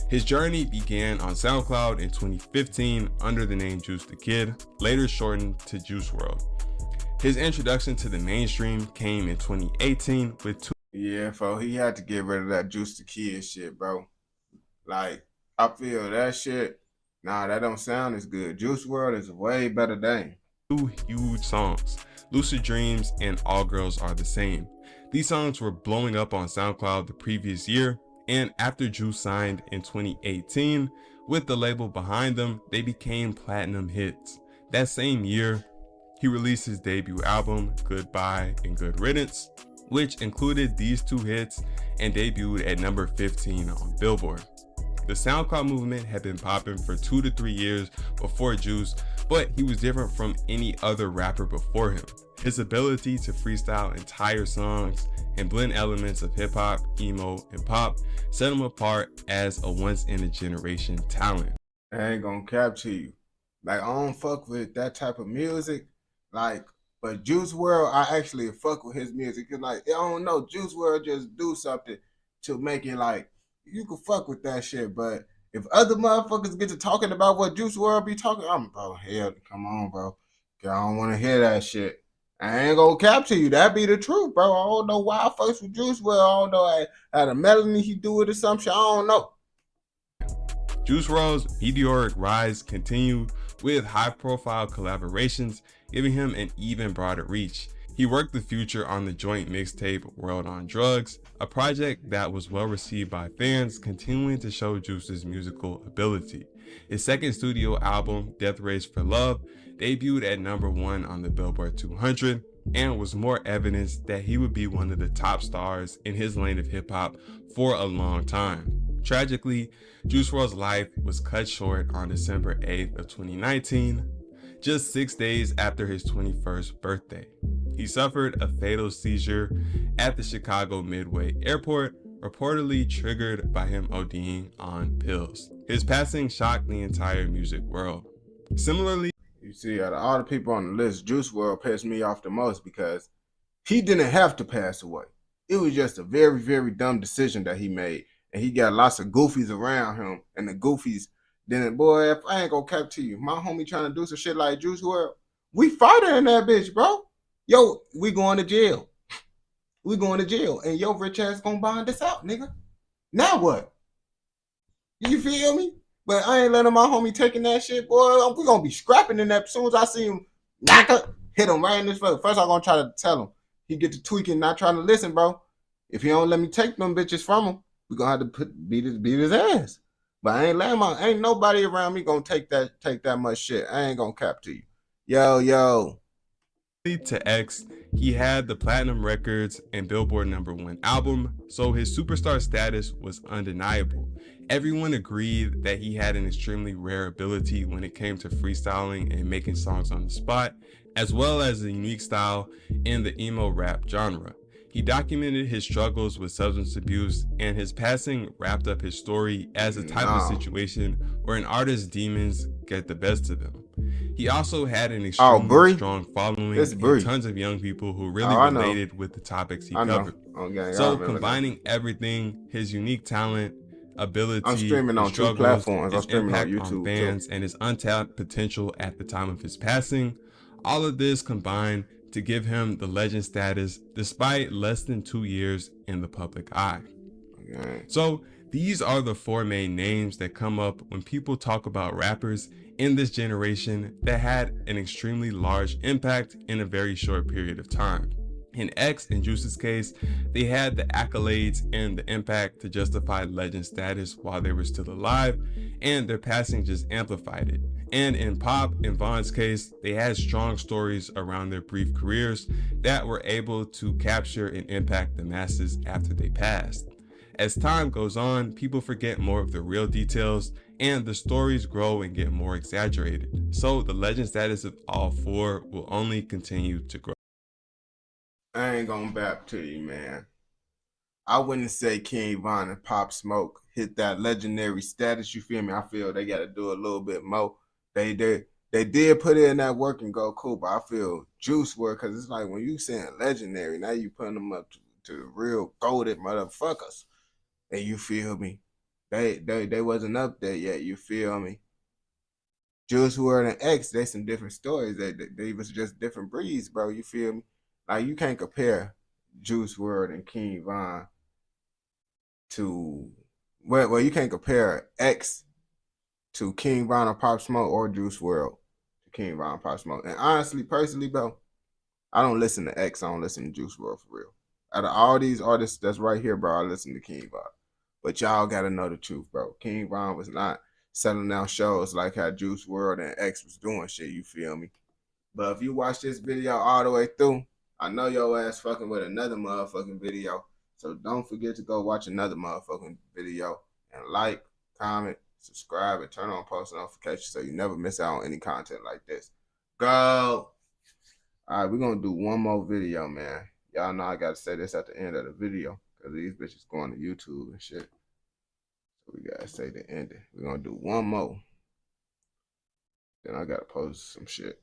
His journey began on SoundCloud in 2015 under the name Juice the Kid, later shortened to Juice WRLD. His introduction to the mainstream came in 2018 with two. Yeah, fo, he had to get rid of that Juice the Kid shit, bro. Like, I feel that shit, nah, that don't sound as good. Juice WRLD is a way better name. 2 huge songs, Lucid Dreams and All Girls Are the Same. These songs were blowing up on SoundCloud the previous year, and after Juice signed in 2018, with the label behind them, they became platinum hits. That same year, he released his debut album, Goodbye and Good Riddance, which included these 2 hits and debuted at number 15 on Billboard. The SoundCloud movement had been popping for 2 to 3 years before Juice, but he was different from any other rapper before him. His ability to freestyle entire songs and blend elements of hip hop, emo, and pop set him apart as a once-in-a-generation talent. I ain't gonna cap to you. Like, I don't fuck with that type of music. Like, but Juice WRLD, I actually fuck with his music. Cause like, I don't know, Juice WRLD just do something to make it like, you can fuck with that shit. But if other motherfuckers get to talking about what Juice WRLD be talking, I'm, bro, hell, come on, bro. I don't want to hear that shit. I ain't gonna cap to you. That be the truth, bro. I don't know why I fucks with Juice WRLD. I don't know how the melody he do it or some shit. I don't know. Juice WRLD's meteoric rise continued with high-profile collaborations, giving him an even broader reach. He worked with Future on the joint mixtape World on Drugs, a project that was well received by fans, continuing to show Juice's musical ability. His second studio album, Death Race for Love, debuted at number 1 on the Billboard 200 and was more evidence that he would be one of the top stars in his lane of hip-hop for a long time. Tragically, Juice WRLD's life was cut short on December 8th of 2019, just 6 days after his 21st birthday. He suffered a fatal seizure at the Chicago Midway Airport, reportedly triggered by him ODing on pills. His passing shocked the entire music world. Similarly, you see, out of all the people on the list, Juice WRLD pissed me off the most because he didn't have to pass away. It was just a very, very dumb decision that he made. And he got lots of goofies around him. And the goofies, then, boy, if I ain't gonna cap to you, my homie trying to do some shit like Juice WRLD, we fighting in that bitch, bro. Yo, we going to jail. We going to jail. And your rich ass gonna bond us out, nigga. Now what? You feel me? But I ain't letting my homie taking that shit, boy. We gonna be scrapping in that as soon as I see him hit him right in his face. First I'm gonna try to tell him. He get to tweaking, not trying to listen, bro. If he don't let me take them bitches from him, we gonna have to beat his ass. But I ain't letting ain't nobody around me gonna take that much shit. I ain't gonna cap to you. Yo. to X, he had the platinum records and Billboard #1 album, so his superstar status was undeniable. Everyone agreed that he had an extremely rare ability when it came to freestyling and making songs on the spot, as well as a unique style in the emo rap genre. He documented his struggles with substance abuse, and his passing wrapped up his story as a type of situation where an artist's demons get the best of them. He also had an extremely strong following and tons of young people who really related with the topics he covered. So combining everything, his unique talent, ability, I'm streaming on 2 platforms. I'm streaming on YouTube on fans, and his untapped potential at the time of his passing, all of this combined to give him the legend status despite less than 2 years in the public eye. So these are the 4 main names that come up when people talk about rappers in this generation that had an extremely large impact in a very short period of time. In X and Juice's case, they had the accolades and the impact to justify legend status while they were still alive, and their passing just amplified it. And in Pop and Von's case, they had strong stories around their brief careers that were able to capture and impact the masses after they passed. As time goes on, people forget more of the real details and the stories grow and get more exaggerated. So the legend status of all four will only continue to grow. I ain't gonna bap to you, man. I wouldn't say King Von and Pop Smoke hit that legendary status. You feel me? I feel they got to do a little bit more. They did put in that work and go cool, but I feel Juice WRLD, because it's like when you saying legendary, now you putting them up to the real goated motherfuckers. And you feel me? They wasn't up there yet. You feel me? Juice WRLD and X, they some different stories. They was just different breeds, bro. You feel me? Like you can't compare Juice WRLD and King Von to well, you can't compare X to King Von or Pop Smoke or Juice WRLD to King Von and Pop Smoke. And honestly, personally, bro, I don't listen to X. I don't listen to Juice WRLD for real. Out of all these artists that's right here, bro, I listen to King Von. But y'all gotta know the truth, bro. King Von was not selling out shows like how Juice WRLD and X was doing shit, you feel me? But if you watch this video all the way through, I know your ass fucking with another motherfucking video. So don't forget to go watch another motherfucking video and like, comment, subscribe, and turn on post notifications so you never miss out on any content like this. Go! Alright, we're gonna do one more video, man. Y'all know I gotta say this at the end of the video because these bitches going to YouTube and shit. So we gotta say the ending. We're gonna do one more. Then I gotta post some shit.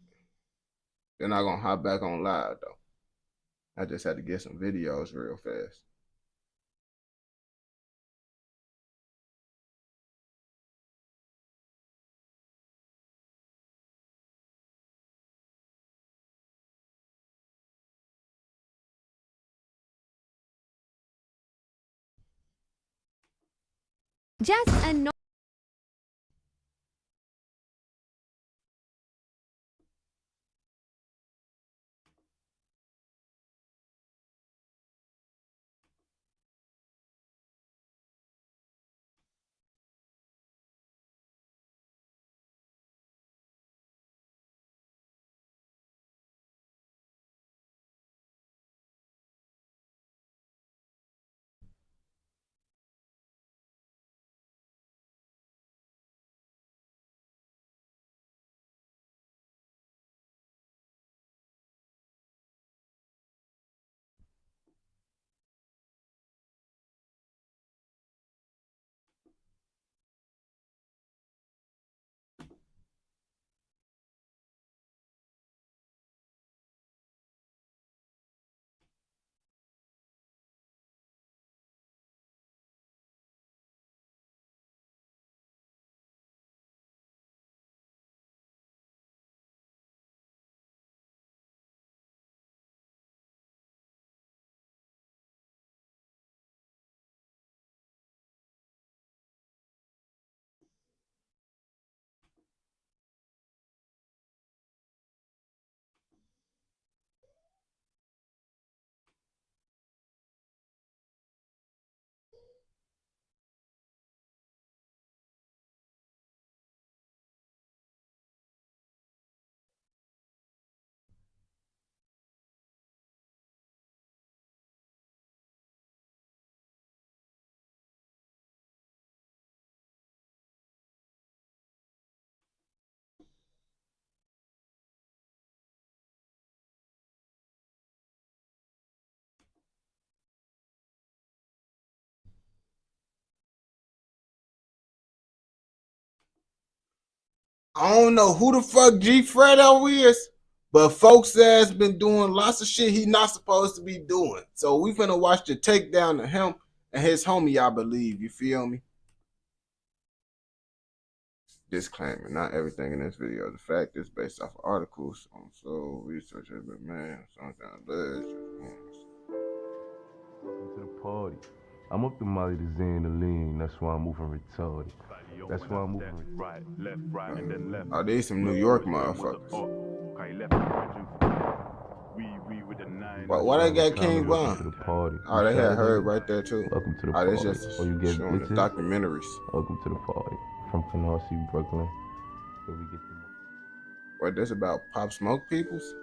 Then I'm gonna hop back on live though. I just had to get some videos real fast. Just a I don't know who the fuck G Fredo is, but folks ass been doing lots of shit he not supposed to be doing. So we finna watch the takedown of him and his homie, I believe. You feel me? Disclaimer, not everything in this video is a fact. It's based off of articles on so research has been made. Something alleged. To the party. I'm up to Molly the Zen, the lean. That's why I'm moving retarded. That's why I'm moving right, left, right, and then left. Oh, these some New York motherfuckers. But why they got King Von? Oh, they had heard right there too. Welcome to the party. Oh, they just showing the documentaries. Welcome to the party. From Canarsie, Brooklyn. so we get the money. What, this about Pop Smoke Peoples?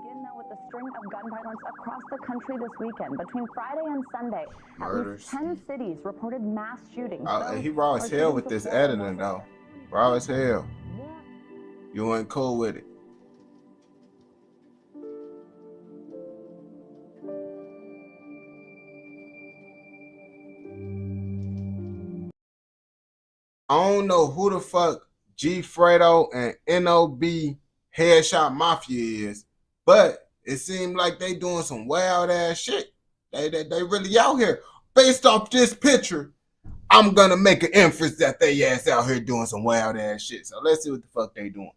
Begin now with a string of gun violence across the country this weekend. Between Friday and Sunday, at least 10 cities reported mass shootings. He raw as hell with this editing, though. Raw as hell. You ain't cool with it. I don't know who the fuck G Fredo and NOB Headshot Mafia is, but it seemed like they doing some wild ass shit. They really out here. Based off this picture, I'm gonna make an inference that they ass out here doing some wild ass shit. So let's see what the fuck they doing.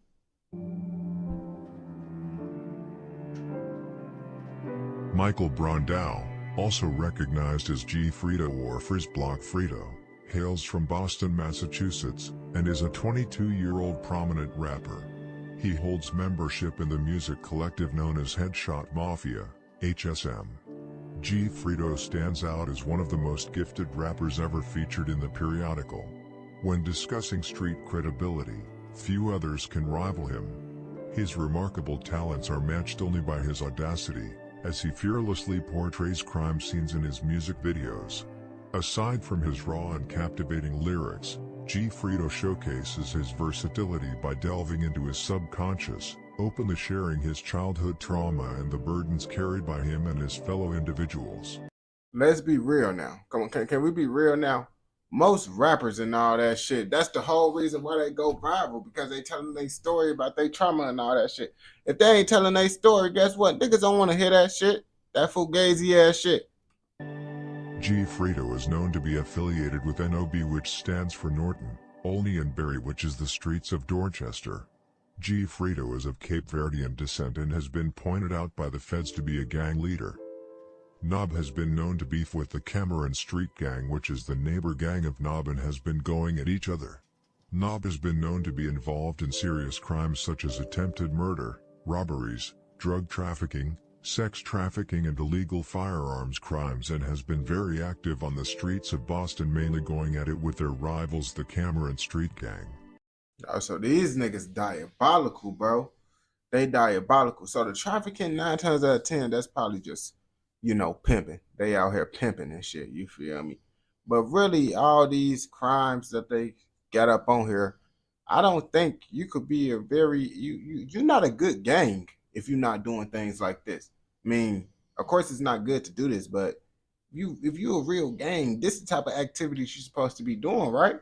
Michael Brondell, also recognized as G Fredo or Frizz Block Fredo, hails from Boston, Massachusetts, and is a 22-year-old prominent rapper. He holds membership in the music collective known as Headshot Mafia, HSM. G Fredo stands out as one of the most gifted rappers ever featured in the periodical. When discussing street credibility, few others can rival him. His remarkable talents are matched only by his audacity, as he fearlessly portrays crime scenes in his music videos. Aside from his raw and captivating lyrics, G Fredo showcases his versatility by delving into his subconscious, openly sharing his childhood trauma and the burdens carried by him and his fellow individuals. Let's be real now. Come on, can we be real now? Most rappers and all that shit, that's the whole reason why they go viral, because they telling their story about their trauma and all that shit. If they ain't telling their story, guess what? Niggas don't want to hear that shit. That fugazi ass shit. G Fredo is known to be affiliated with NOB, which stands for Norton, Olney and Bury, which is the streets of Dorchester. G Fredo is of Cape Verdean descent and has been pointed out by the feds to be a gang leader. Nob has been known to beef with the Cameron Street Gang, which is the neighbor gang of Nob, and has been going at each other. Nob has been known to be involved in serious crimes such as attempted murder, robberies, drug trafficking, sex trafficking and illegal firearms crimes, and has been very active on the streets of Boston, mainly going at it with their rivals, the Cameron Street Gang. Oh, so these niggas diabolical, bro. They diabolical. So the trafficking 9 times out of 10, that's probably just, you know, pimping. They out here pimping and shit, you feel me? But really, all these crimes that they got up on here, I don't think you could be a very, you're not a good gang if you're not doing things like this. I mean, of course it's not good to do this, but if you're a real gang, this is the type of activities you're supposed to be doing, right?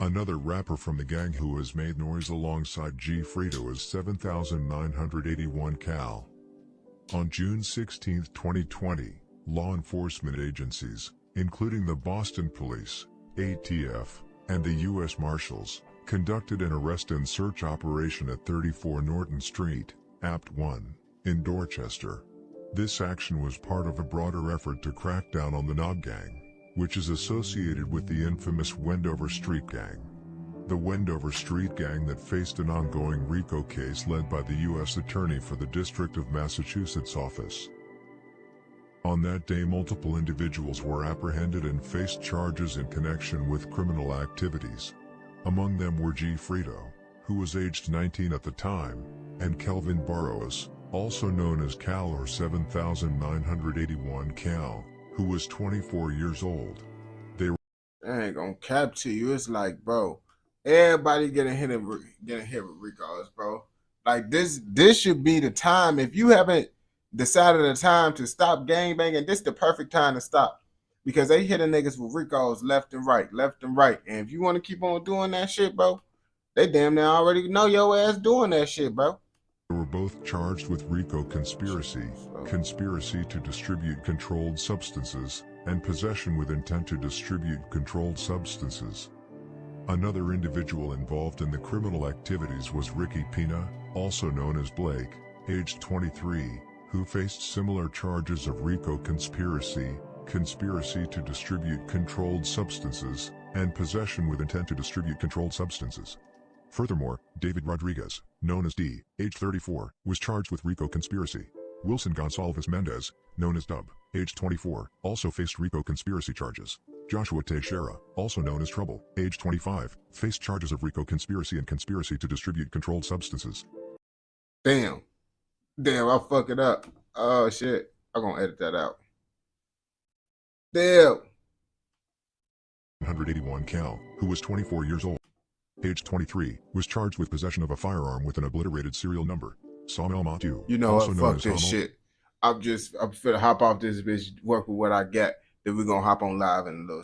Another rapper from the gang who has made noise alongside G Fredo is 7981 Cal. On June 16, 2020, law enforcement agencies, including the Boston Police, ATF, and the U.S. Marshals, conducted an arrest and search operation at 34 Norton Street, Apt 1, in Dorchester. This action was part of a broader effort to crack down on the Nob Gang, which is associated with the infamous Wendover Street Gang. The Wendover Street Gang that faced an ongoing RICO case led by the U.S. Attorney for the District of Massachusetts office. On that day, multiple individuals were apprehended and faced charges in connection with criminal activities. Among them were G Fredo, who was aged 19 at the time, and Kelvin Burrows, also known as Cal or 7981 Cal, who was 24 years old. They ain't gonna cap to you. It's like, bro, everybody getting hit with RICOs, bro. Like this should be the time. If you haven't decided the time to stop gangbanging, this is the perfect time to stop. Because they hitting niggas with RICOs left and right. And if you want to keep on doing that shit, bro, they damn near already know your ass doing that shit, bro. They were both charged with RICO conspiracy, conspiracy to distribute controlled substances, and possession with intent to distribute controlled substances. Another individual involved in the criminal activities was Ricky Pina, also known as Blake, aged 23, who faced similar charges of RICO conspiracy, conspiracy to distribute controlled substances, and possession with intent to distribute controlled substances. Furthermore, David Rodriguez, known as D, age 34, was charged with RICO conspiracy. Wilson Gonsalves Mendez, known as Dub, age 24, also faced RICO conspiracy charges. Joshua Teixeira, also known as Trouble, age 25, faced charges of RICO conspiracy and conspiracy to distribute controlled substances. Damn, I fuck it up. Oh shit, I'm gonna edit that out. Damn. 181 Cal, who was 24 years old, age 23, was charged with possession of a firearm with an obliterated serial number. Samuel Matu, You know also what? known Fuck as this Hummel, shit. I'm finna hop off this bitch, work with what I got. Then we're gonna hop on live in a little